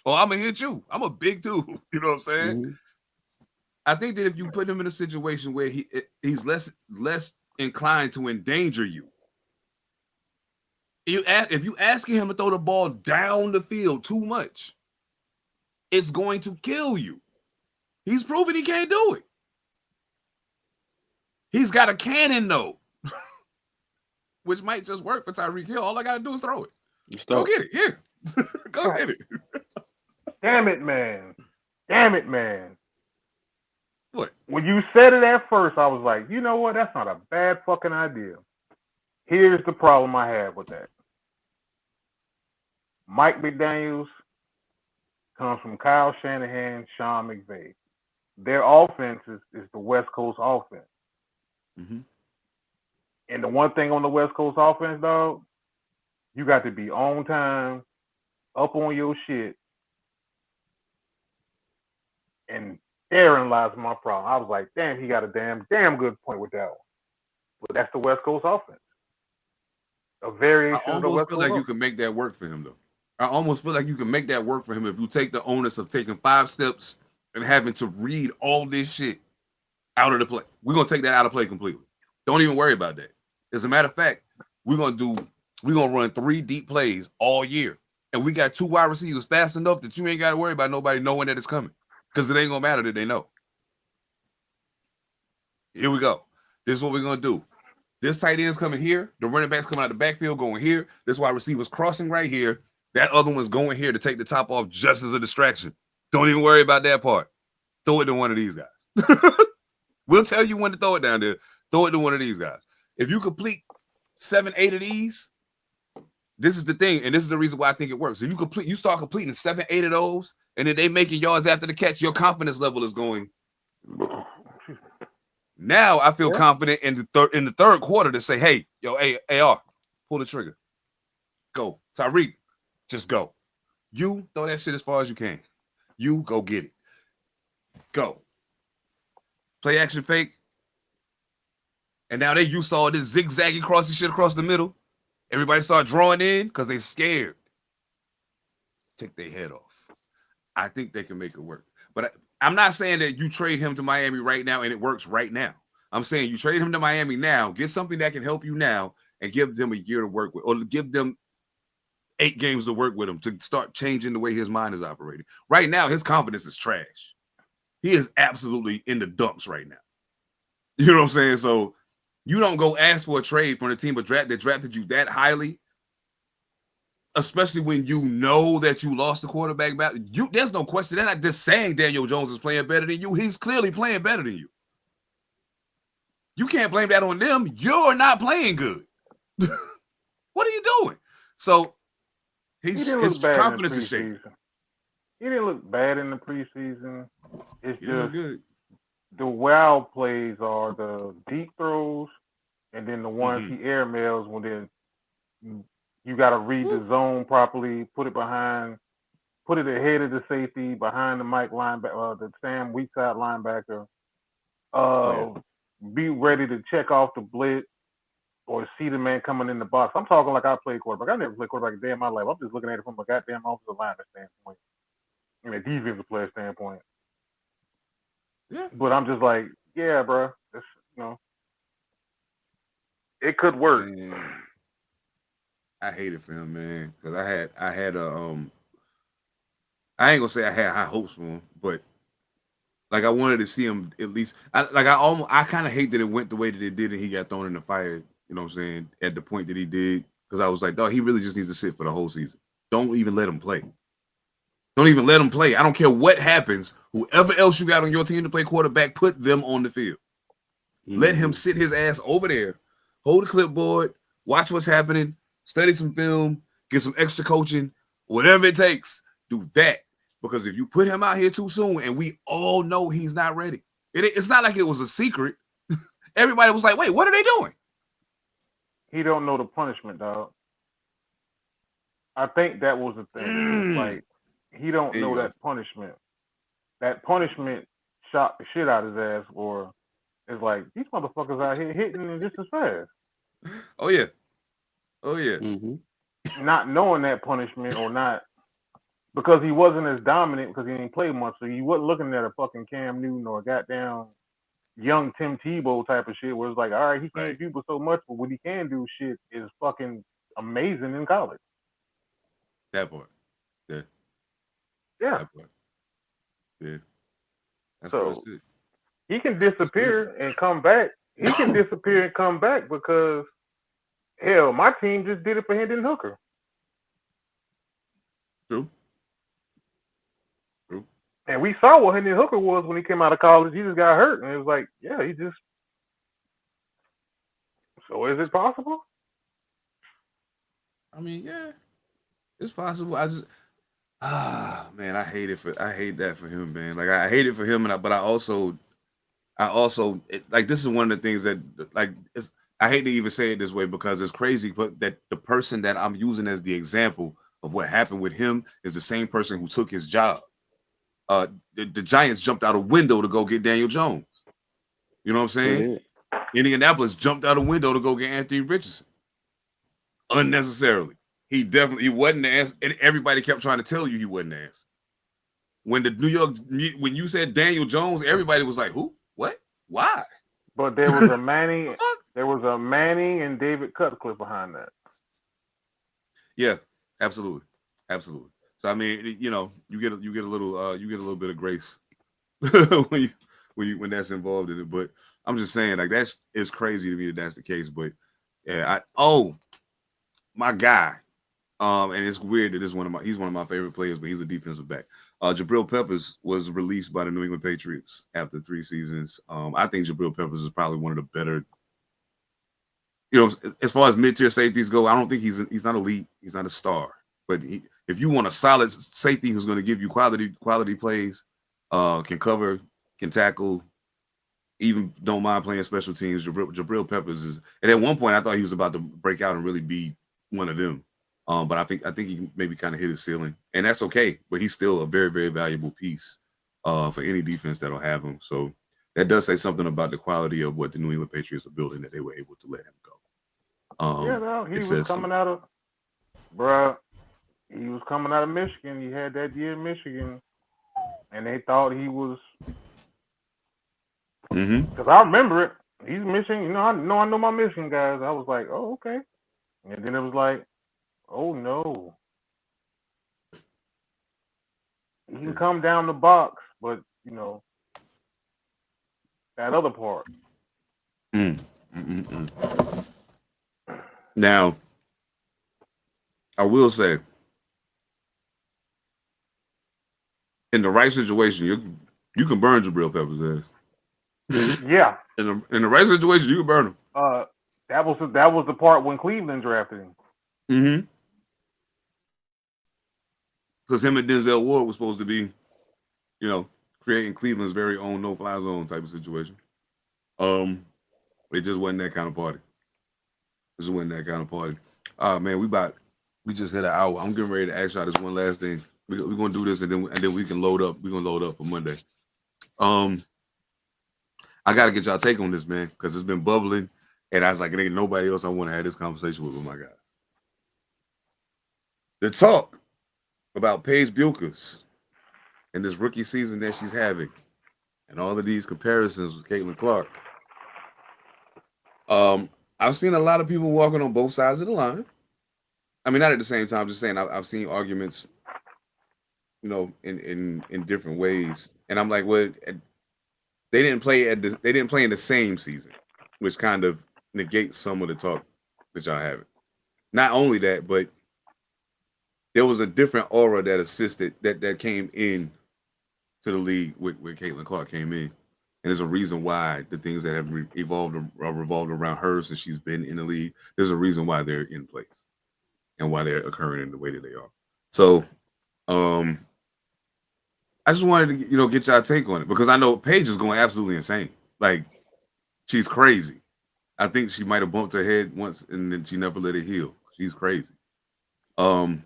Or I'm going to hit you. I'm a big dude. You know what I'm saying?
Mm-hmm.
I think that if you put him in a situation where he's less inclined to endanger you, if you asking him to throw the ball down the field too much, it's going to kill you. He's proven he can't do it. He's got a cannon though, which might just work for Tyreek Hill. All I gotta do is throw it. Go get it. Here. Go get it.
Damn it, man.
What?
When you said it at first, I was like, you know what? That's not a bad fucking idea. Here's the problem I have with that. Mike McDaniels comes from Kyle Shanahan, Sean McVay. Their offense is the West Coast offense.
Mm-hmm.
And the one thing on the West Coast offense, dog, you got to be on time, up on your shit. And therein lies my problem. I was like, damn, he got a damn good point with that one. But that's the West Coast offense. A variation of the West Coast.
I almost feel like you can make that work for him, though. I almost feel like you can make that work for him if you take the onus of taking 5 steps and having to read all this shit out of the play. We're going to take that out of play completely. Don't even worry about that. As a matter of fact, we're going to run 3 deep plays all year. And we got 2 wide receivers fast enough that you ain't got to worry about nobody knowing that it's coming. Because it ain't going to matter that they know. Here we go. This is what we're going to do. This tight end's coming here. The running back's coming out the backfield going here. This wide receiver's crossing right here. That other one's going here to take the top off just as a distraction. Don't even worry about that part. Throw it to one of these guys. We'll tell you when to throw it down there. Throw it to one of these guys. If you complete 7, 8 of these, this is the thing, and this is the reason why I think it works. If you start completing 7, 8 of those, and then they making yards after the catch, your confidence level is going. Now I feel confident in the third quarter to say, hey, yo, AR, pull the trigger. Go. Tyreek, just go. You throw that shit as far as you can. You go get it. Go. Play action fake. And now you saw this zigzagging crossing shit across the middle. Everybody started drawing in because they scared. take their head off. I think they can make it work. But I'm not saying that you trade him to Miami right now and it works right now. I'm saying you trade him to Miami now, get something that can help you now, and give them a year to work with, or give them 8 games to work with him to start changing the way his mind is operating. Right now, his confidence is trash. He is absolutely in the dumps right now. You know what I'm saying? So you don't go ask for a trade from the team that drafted you that highly, especially when you know that you lost the quarterback battle. There's no question. They're not just saying Daniel Jones is playing better than you. He's clearly playing better than you. You can't blame that on them. You're not playing good. What are you doing? So his confidence is shaky.
He didn't look bad in the preseason. It's just
good.
The wow plays are the deep throws, and then the ones he airmails when then you got to read the zone properly, put it ahead of the safety, behind the Mike linebacker, the Sam weak side linebacker. Be ready to check off the blitz or see the man coming in the box. I'm talking like I played quarterback. I never played quarterback a day in my life. I'm just looking at it from a goddamn offensive lineman standpoint, and a defensive player standpoint.
Yeah.
But I'm just like, yeah, bro. It's, it could work.
Man. I hate it for him, man, because I had I ain't gonna say I had high hopes for him, but like I wanted to see him at least. I kind of hate that it went the way that it did, and he got thrown in the fire. You know what I'm saying? At the point that he did, because I was like, dog, he really just needs to sit for the whole season. Don't even let him play. Don't even let him play. I don't care what happens. Whoever else you got on your team to play quarterback, put them on the field. Let him sit his ass over there, hold the clipboard, watch what's happening, study some film, get some extra coaching, whatever it takes. Do that. Because if you put him out here too soon, and we all know he's not ready, it's not like it was a secret. Everybody was like, wait, what are they doing?
He don't know the punishment, dog. I think that was the thing. Like, he don't know that punishment. That punishment shot the shit out of his ass, or it's like, these motherfuckers out here hitting just as fast.
Oh, yeah.
Not knowing that punishment, or not, because he wasn't as dominant, because he didn't play much, so you wasn't looking at a fucking Cam Newton or a goddamn young Tim Tebow type of shit, where it's like, all right, he can't do but so much, but what he can do shit is fucking amazing in college.
That part. Yeah.
That
part. Yeah. That's
so he can disappear and come back. He can disappear and come back because, hell, my team just did it for Hendon Hooker.
True.
And we saw what Hendon Hooker was when he came out of college. He just got hurt, and it was like, yeah, he just. So is it possible?
I mean, yeah, it's possible. Man, I hate that for him, man. Like I hate it for him, but I also like, this is one of the things that, like, I hate to even say it this way because it's crazy, but that the person that I'm using as the example of what happened with him is the same person who took his job. The Giants jumped out a window to go get Daniel Jones. You know what I'm saying? Indianapolis jumped out a window to go get Anthony Richardson unnecessarily. He wasn't the answer, and everybody kept trying to tell you he wasn't the answer. When when you said Daniel Jones, everybody was like, "Who? What? Why?"
But there was a Manning. There was a Manning and David Cutcliffe behind that.
Yeah, absolutely. So I mean, you get a little bit of grace when that's involved in it. But I'm just saying, like, it's crazy to me that that's the case. But yeah, my guy, and it's weird that he's one of my favorite players, but he's a defensive back. Jabril Peppers was released by the New England Patriots after 3 seasons. I think Jabril Peppers is probably one of the better. As far as mid-tier safeties go, I don't think he's not elite. He's not a star. But if you want a solid safety who's going to give you quality plays, can cover, can tackle, even don't mind playing special teams, Jabril Peppers is. And at one point, I thought he was about to break out and really be one of them. But I think he maybe kind of hit his ceiling, and that's okay. But he's still a very, very valuable piece for any defense that'll have him. So that does say something about the quality of what the New England Patriots are building, that they were able to let him go.
He was coming out of, bruh. he was coming out of Michigan. He had that year in Michigan, and they thought he was. Because I remember it. He's Michigan. You know, I know my Michigan guys. I was like, oh, okay. And then it was like, oh no. He can come down the box, but you know that other part.
Now, I will say, in the right situation, you can burn Jabril Peppers' ass.
Yeah.
In the right situation, you can burn him.
That was the part when Cleveland drafted him.
Because him and Denzel Ward was supposed to be, you know, creating Cleveland's very own no-fly zone type of situation. It just wasn't that kind of party. Man, we just hit an hour. I'm getting ready to ask y'all this one last thing. We're gonna do this and then we can load up. We're gonna load up for Monday. I gotta get y'all take on this, man, because it's been bubbling, and I was like, it ain't nobody else I want to have this conversation with my guys. The talk about Paige Buchers and this rookie season that she's having, and all of these comparisons with Caitlin Clark. I've seen a lot of people walking on both sides of the line. I mean, not at the same time. Just saying, I've seen arguments, you know, in different ways, and I'm like, well, they didn't play in the same season, which kind of negates some of the talk that y'all having. Not only that, but there was a different aura that assisted that came in to the league when Caitlin Clark came in. And there's a reason why the things that have revolved around her since she's been in the league, there's a reason why they're in place and why they're occurring in the way that they are. So I just wanted to, you know, get y'all take on it, because I know Paige is going absolutely insane. Like, she's crazy. I think she might have bumped her head once and then she never let it heal. She's crazy. But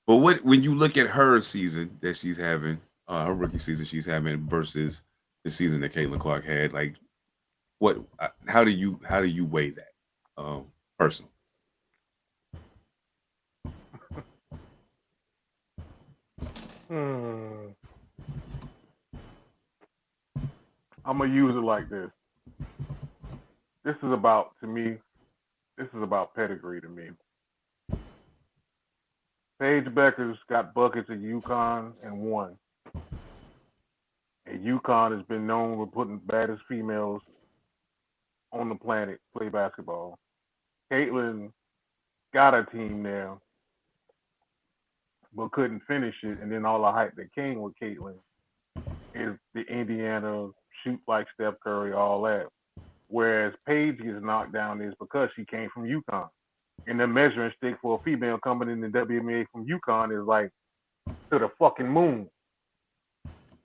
when you look at her season that she's having, her rookie season she's having versus the season that Caitlin Clark had, like, how do you weigh that, personally?
I'm gonna use it like this. This is about pedigree to me. Paige Buchers got buckets at UConn and won. And UConn has been known for putting the baddest females on the planet play basketball. Caitlin got a team there, but couldn't finish it. And then all the hype that came with Caitlin is the Indiana shoot like Steph Curry, all that. Whereas Paige gets knocked down is because she came from UConn. And the measuring stick for a female coming in the WNBA from UConn is like to the fucking moon.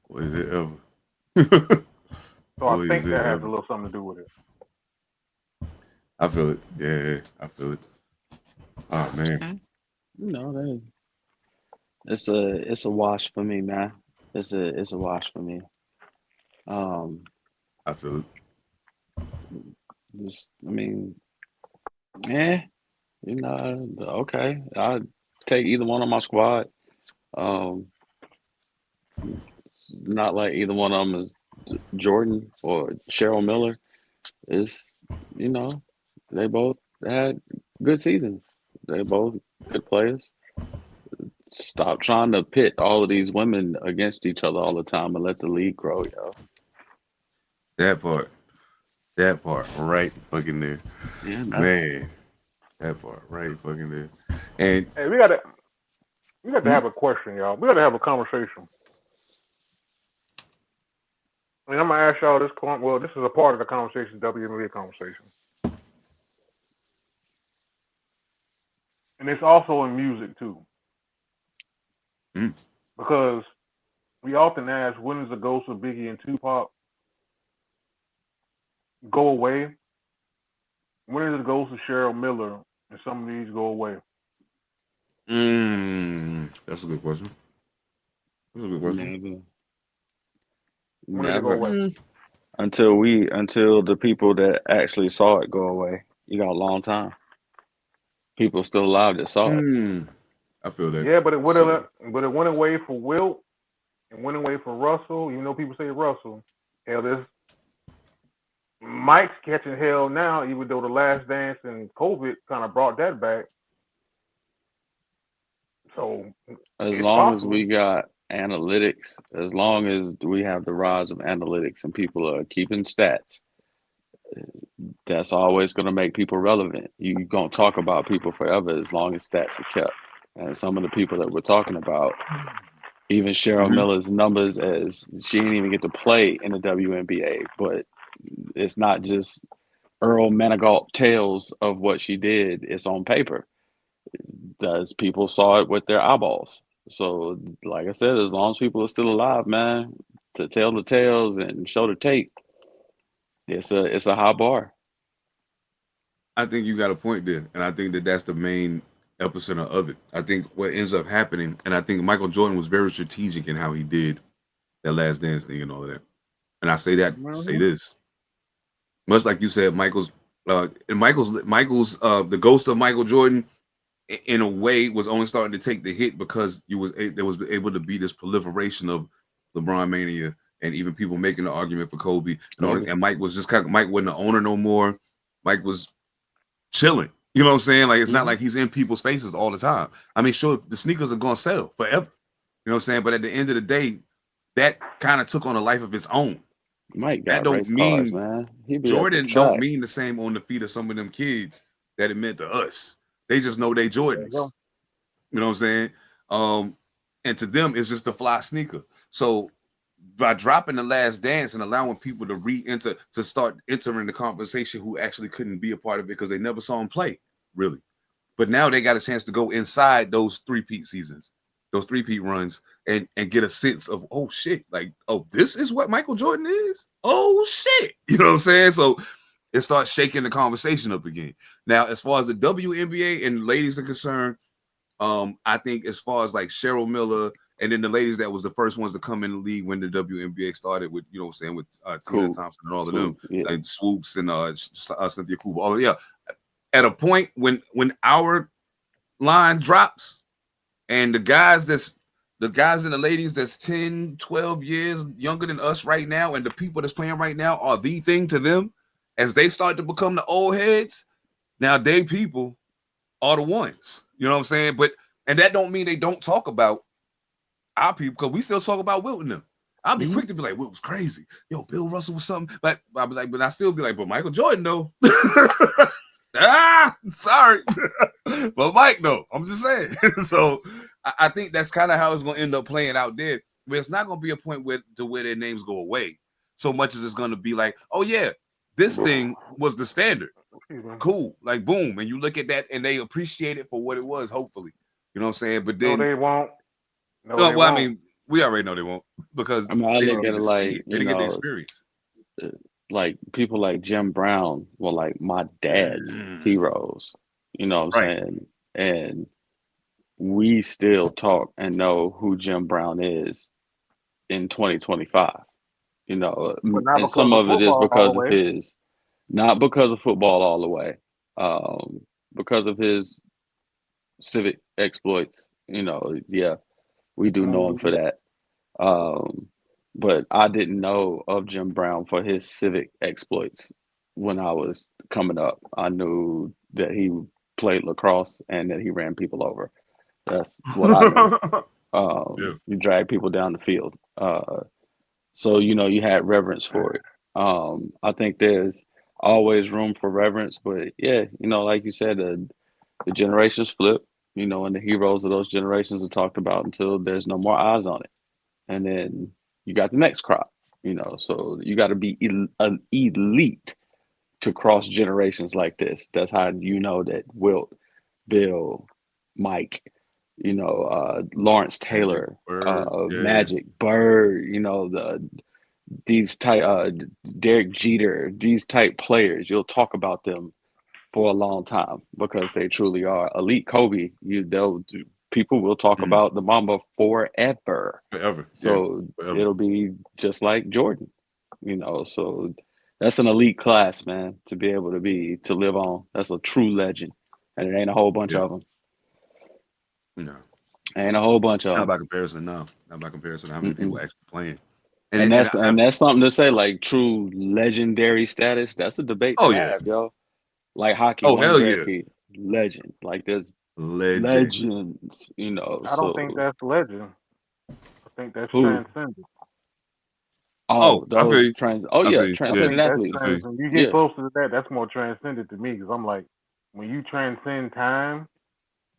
What is it ever?
So I think that has a little something to do with it.
I feel it. Yeah, I feel it. Oh man.
You know, it's a wash for me, man. It's a wash for me.
I feel it.
I mean, yeah, you know, okay. I'd take either one on my squad. It's not like either one of them is Jordan or Cheryl Miller. It's, you know, they both had good seasons. They're both good players. Stop trying to pit all of these women against each other all the time and let the league grow, yo.
That part right fucking there.
Yeah,
man. That part right fucking there. And
hey, we got to have a question, y'all. We got to have a conversation. I mean, I'm gonna ask y'all this. Well, this is a part of the conversation, WNBA conversation, and it's also in music too, because we often ask, when does the ghost of Biggie and Tupac go away? When does the ghost of Cheryl Miller and some of these go away?
That's a good question.
Never. Until the people that actually saw it go away. You got a long time. People still alive that saw it.
I feel that.
Yeah, but it went away for Wilt and went away for Russell. You know, people say Russell. Hell, this Mike's catching hell now, even though the Last Dance and COVID kind of brought that back. So
As
it's
long as
possible.
we got analytics, as long as we have the rise of analytics and people are keeping stats, that's always going to make people relevant. You're going to talk about people forever as long as stats are kept. And some of the people that we're talking about, even Cheryl Miller's numbers, as she didn't even get to play in the WNBA, but it's not just Earl Manigault tales of what she did. It's on paper. As people saw it with their eyeballs. So, like I said, as long as people are still alive, man, to tell the tales and show the tape, it's a high bar.
I think you got a point there, and I think that that's the main epicenter of it. I think what ends up happening, and I think Michael Jordan was very strategic in how he did that Last Dance thing and all of that. And I say that to say this, much like you said, Michael's the ghost of Michael Jordan, in a way, was only starting to take the hit because there was able to be this proliferation of LeBron mania and even people making the argument for Kobe. And Mike was just Mike wasn't the owner no more. Mike was chilling. You know what I'm saying? Like, it's not like he's in people's faces all the time. I mean, sure, the sneakers are gonna sell forever. You know what I'm saying? But at the end of the day, that kind of took on a life of its own.
Mike got
that don't
race
mean
cars, man.
Jordan don't mean the same on the feet of some of them kids that it meant to us. They just know they Jordans. You know what I'm saying? And to them, it's just a fly sneaker. So by dropping the Last Dance and allowing people to start entering the conversation who actually couldn't be a part of it because they never saw him play, really. But now they got a chance to go inside those three-peat seasons, those three-peat runs, and get a sense of, oh shit, like, oh, this is what Michael Jordan is? Oh shit. You know what I'm saying? So it starts shaking the conversation up again. Now, as far as the WNBA and ladies are concerned, I think as far as like Cheryl Miller and then the ladies that was the first ones to come in the league when the WNBA started with, you know what I'm saying, with Tina Thompson and all of them, and Swoops and Cynthia Cooper. Oh yeah. At a point when our line drops and the guys and the ladies that's 10, 12 years younger than us right now and the people that's playing right now are the thing to them, as they start to become the old heads, now they people are the ones. You know what I'm saying? And that don't mean they don't talk about our people, because we still talk about Wilt and them. I'll be quick to be like, Wilt was crazy. Yo, Bill Russell was something. But I was like, but I still be like, but Michael Jordan though. Sorry. But Mike though. I'm just saying. So I think that's kind of how it's gonna end up playing out there. But it's not gonna be a point where their names go away so much as it's gonna be like, oh yeah, this thing was the standard. Cool, like boom, and you look at that and they appreciate it for what it was, hopefully. You know what I'm saying? But then
they won't.
I mean, we already know they won't, because
I look at it like,
they didn't get the experience.
Like people like Jim Brown were like my dad's heroes. You know what I'm saying? And we still talk and know who Jim Brown is in 2025. You know, and some of it is because of his, not because of football all the way, because of his civic exploits. You know, yeah, we do know him for that. But I didn't know of Jim Brown for his civic exploits when I was coming up. I knew that he played lacrosse and that he ran people over. That's what I knew. You drag people down the field. So, you know, you had reverence for it. I think there's always room for reverence, but yeah, you know, like you said, the generations flip, you know, and the heroes of those generations are talked about until there's no more eyes on it. And then you got the next crop, you know, so you got to be an elite to cross generations like this. That's how you know that Wilt, Bill, Mike, you know, Lawrence Taylor, Magic, Bird, you know, these type, Derek Jeter, these type players, you'll talk about them for a long time because they truly are. Elite Kobe, people will talk about the Mamba forever. So it'll be just like Jordan, you know. So that's an elite class, man, to be able to live on. That's a true legend, and it ain't a whole bunch of them.
No,
Ain't a whole bunch of
Not
them.
by comparison, no. Not by comparison. How many people actually playing?
And that's something to say, like true legendary status. That's a debate to have, yo. Like hockey,
Oh,
Wayne
hell yeah.
Gretzky, legend. Like there's
Legend.
legends, you know.
I don't think that's legend. I think that's
Who?
transcendent.
Oh,
I feel
those
you.
Oh
I
yeah,
feel you.
I
transcendent
think that's
athletes.
transcendent. You get closer to that, that's more transcendent to me because I'm like, when you transcend time,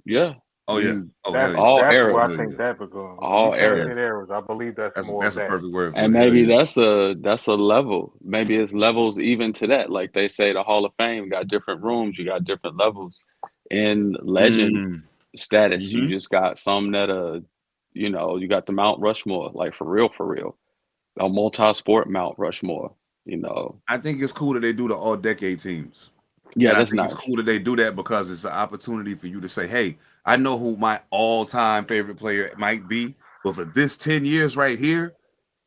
Yeah.
Oh yeah. Oh hell yeah.
All
that's where I
eras.
think that becomes. When
All
you
eras.
transcend eras, I believe that's more
That's
of
a
that.
perfect word for
And
it. Hell
maybe
yeah.
that's a level. Maybe it's levels even to that. Like they say the Hall of Fame got different rooms, you got different levels. In legend status, you just got some that you know, you got the Mount Rushmore, like for real. A multi-sport Mount Rushmore, you know.
I think it's cool that they do the all decade teams.
Yeah,
And I
that's
think
nice.
it's cool that they do that because it's an opportunity for you to say, hey, I know who my all-time favorite player might be, but for this 10 years right here,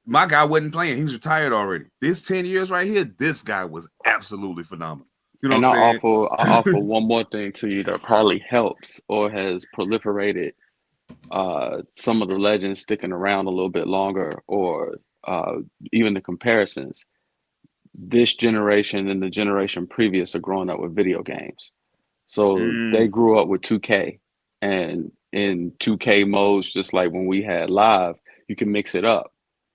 my guy wasn't playing. He was retired already. This 10 years right here, this guy was absolutely phenomenal. You know
And
what I'm saying?
I offer one more thing to you that probably helps or has proliferated some of the legends sticking around a little bit longer, or even the comparisons. This generation and the generation previous are growing up with video games. So they grew up with 2K, and in 2K modes, just like when we had live, you can mix it up.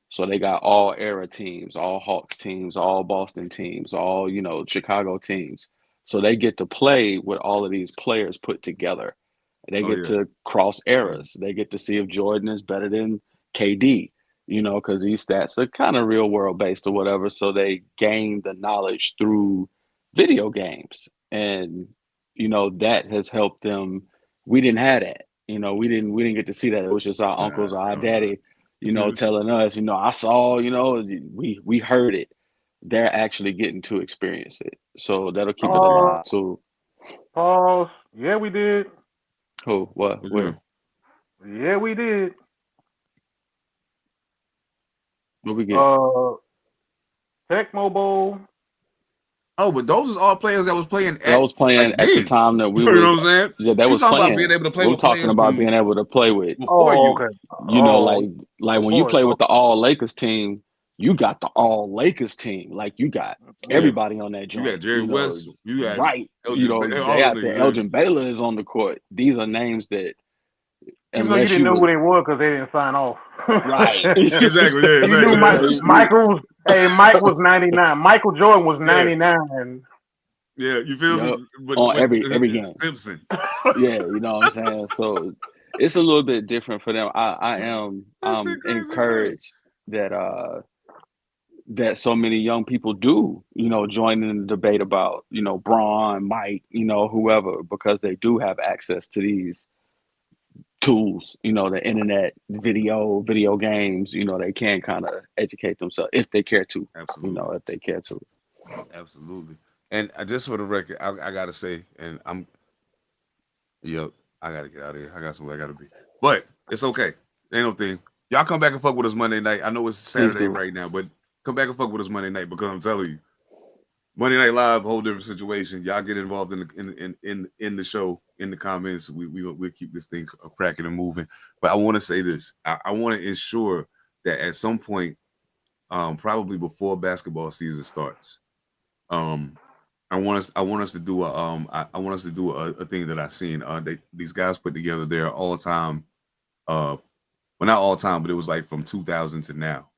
So they got all era teams, all Hawks teams, all Boston teams, all, you know, Chicago teams. So they get to play with all of these players put together. They
Oh
get
yeah.
to cross eras. They get to see if Jordan is better than KD, you know, because these stats are kind of real world based or whatever. So they gain the knowledge through video games. And, you know, that has helped them. We didn't have that. You know, we didn't get to see that. It was just our uncles or our daddy, you know, telling us, you know, I saw, you know, we heard it. They're actually getting to experience it. So that'll keep it alive. So
Pause. Yeah, we did.
who, what, where?
Yeah, we did.
What we get?
Tecmo Bowl.
Oh, but those is all players that was playing
That was playing at the
then.
time that we
You
was,
know what I'm saying?
yeah, that
You
was
talking about
playing.
being able to play
We're
with
talking
players
about
from
being able to play with,
before you.
Okay.
you know,
Oh,
like when you
before,
play with
okay.
the all Lakers team, you got the all Lakers team. Like you got
Yeah.
everybody on that
You got
joint.
Jerry
You know,
West. You got
right. You
Elgin.
know, they
All
out
those
there.
niggas.
Elgin Baylor is on the court. These are names that,
Even though you
unless
didn't
you
know who
was
they were because they didn't sign off.
right,
Exactly. Yeah.
You knew
Exactly.
Mike was. Hey, Mike was 99. Michael Jordan was 99.
Yeah. You feel
yep,
me? But
on every game.
Simpson.
Yeah, you know what I'm saying. So it's a little bit different for them. I'm
Shit crazy as hell.
encouraged that that so many young people do, you know, join in the debate about, you know, Braun, Mike, you know, whoever, because they do have access to these tools, you know, the internet, video games, you know, they can kind of educate themselves if they care to,
Absolutely.
you know, if they care to.
Absolutely. And just for the record, I gotta say, and I gotta get out of here. I got somewhere I gotta be. But it's okay. Ain't no thing. Y'all come back and fuck with us Monday night. I know it's Saturday
do.
right now, but come back and fuck with us Monday night because I'm telling you, Monday Night Live, whole different situation. Y'all get involved in the show, in the comments. We'll keep this thing cracking and moving. But I want to say this. I want to ensure that at some point, probably before basketball season starts, I want us to do I want us to do a thing that I've seen. These guys put together their all time, well, not all time, but it was like from 2000 to now,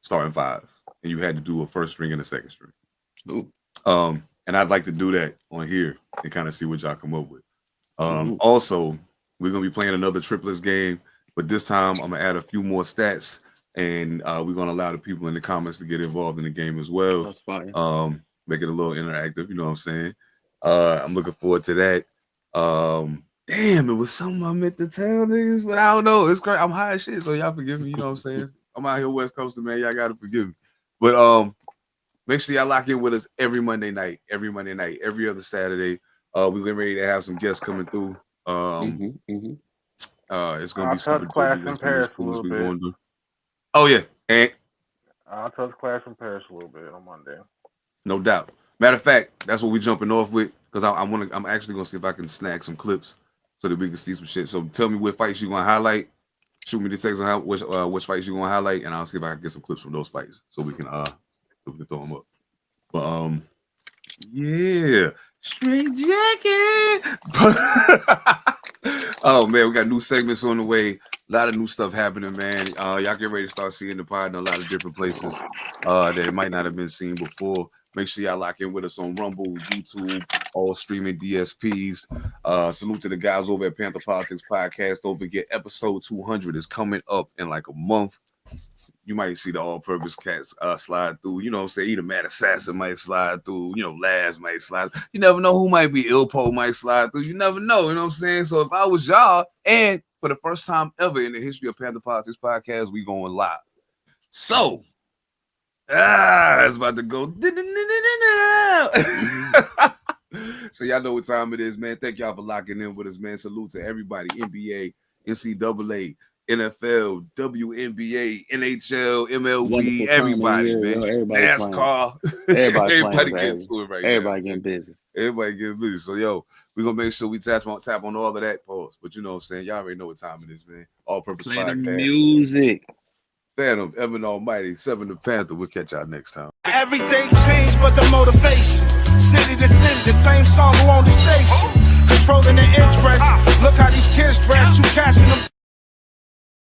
starting five, and you had to do a first string and a second string.
Ooh.
And I'd like to do that on here and kind of see what y'all come up with. Also, we're gonna be playing another triplets game, but this time I'm gonna add a few more stats, and we're gonna allow the people in the comments to get involved in the game as well.
That's fine.
Make it a little interactive, you know what I'm saying? I'm looking forward to that. Damn, it was something I meant to tell niggas, but I don't know. It's great. I'm high as shit, so y'all forgive me, you know what I'm saying? I'm out here West Coaster, man. Y'all gotta forgive me. But make sure y'all lock in with us every Monday night, every other Saturday. We're getting ready to have some guests coming through. It's gonna be super dope.
Clash in Paris a little bit.
Oh yeah, and
I'll touch Clash in Paris a little bit on Monday.
No doubt. Matter of fact, that's what we're jumping off with because I'm actually gonna see if I can snag some clips so that we can see some shit. So tell me what fights you gonna highlight. Shoot me the text on which fights you gonna highlight, and I'll see if I can get some clips from those fights so we can throw them up. But yeah, straight jacket. Oh man, we got new segments on the way. A lot of new stuff happening, man. Y'all get ready to start seeing the pod in a lot of different places that it might not have been seen before. Make sure y'all lock in with us on Rumble, YouTube, all streaming DSPs. Salute to the guys over at Panther Politics Podcast. Don't forget, episode 200 is coming up in like a month. You might see the all-purpose cats slide through. You know what I'm saying? Either Mad Assassin might slide through. You know, Laz might slide. You never know who might be. Ilpo might slide through. You never know. You know what I'm saying? So if I was y'all, and for the first time ever in the history of Panther Politics Podcast, we going live. So, it's about to go. So y'all know what time it is, man. Thank y'all for locking in with us, man. Salute to everybody. NBA, NCAA, NFL, WNBA, NHL, MLB, everybody, man. NASCAR. Everybody getting to it right now.
Everybody getting busy.
Everybody getting busy. So, yo, we're going to make sure we tap on all of that. Pause. But you know what I'm saying? Y'all already know what time it is, man. All-purpose podcast.
The music.
Phantom, Evan All Mightee, Seven Da Pantha. We'll catch y'all next time.
Everything changed but the motivation. City to city, the same song, who on the station. Controlling the interest. Look how these kids dress.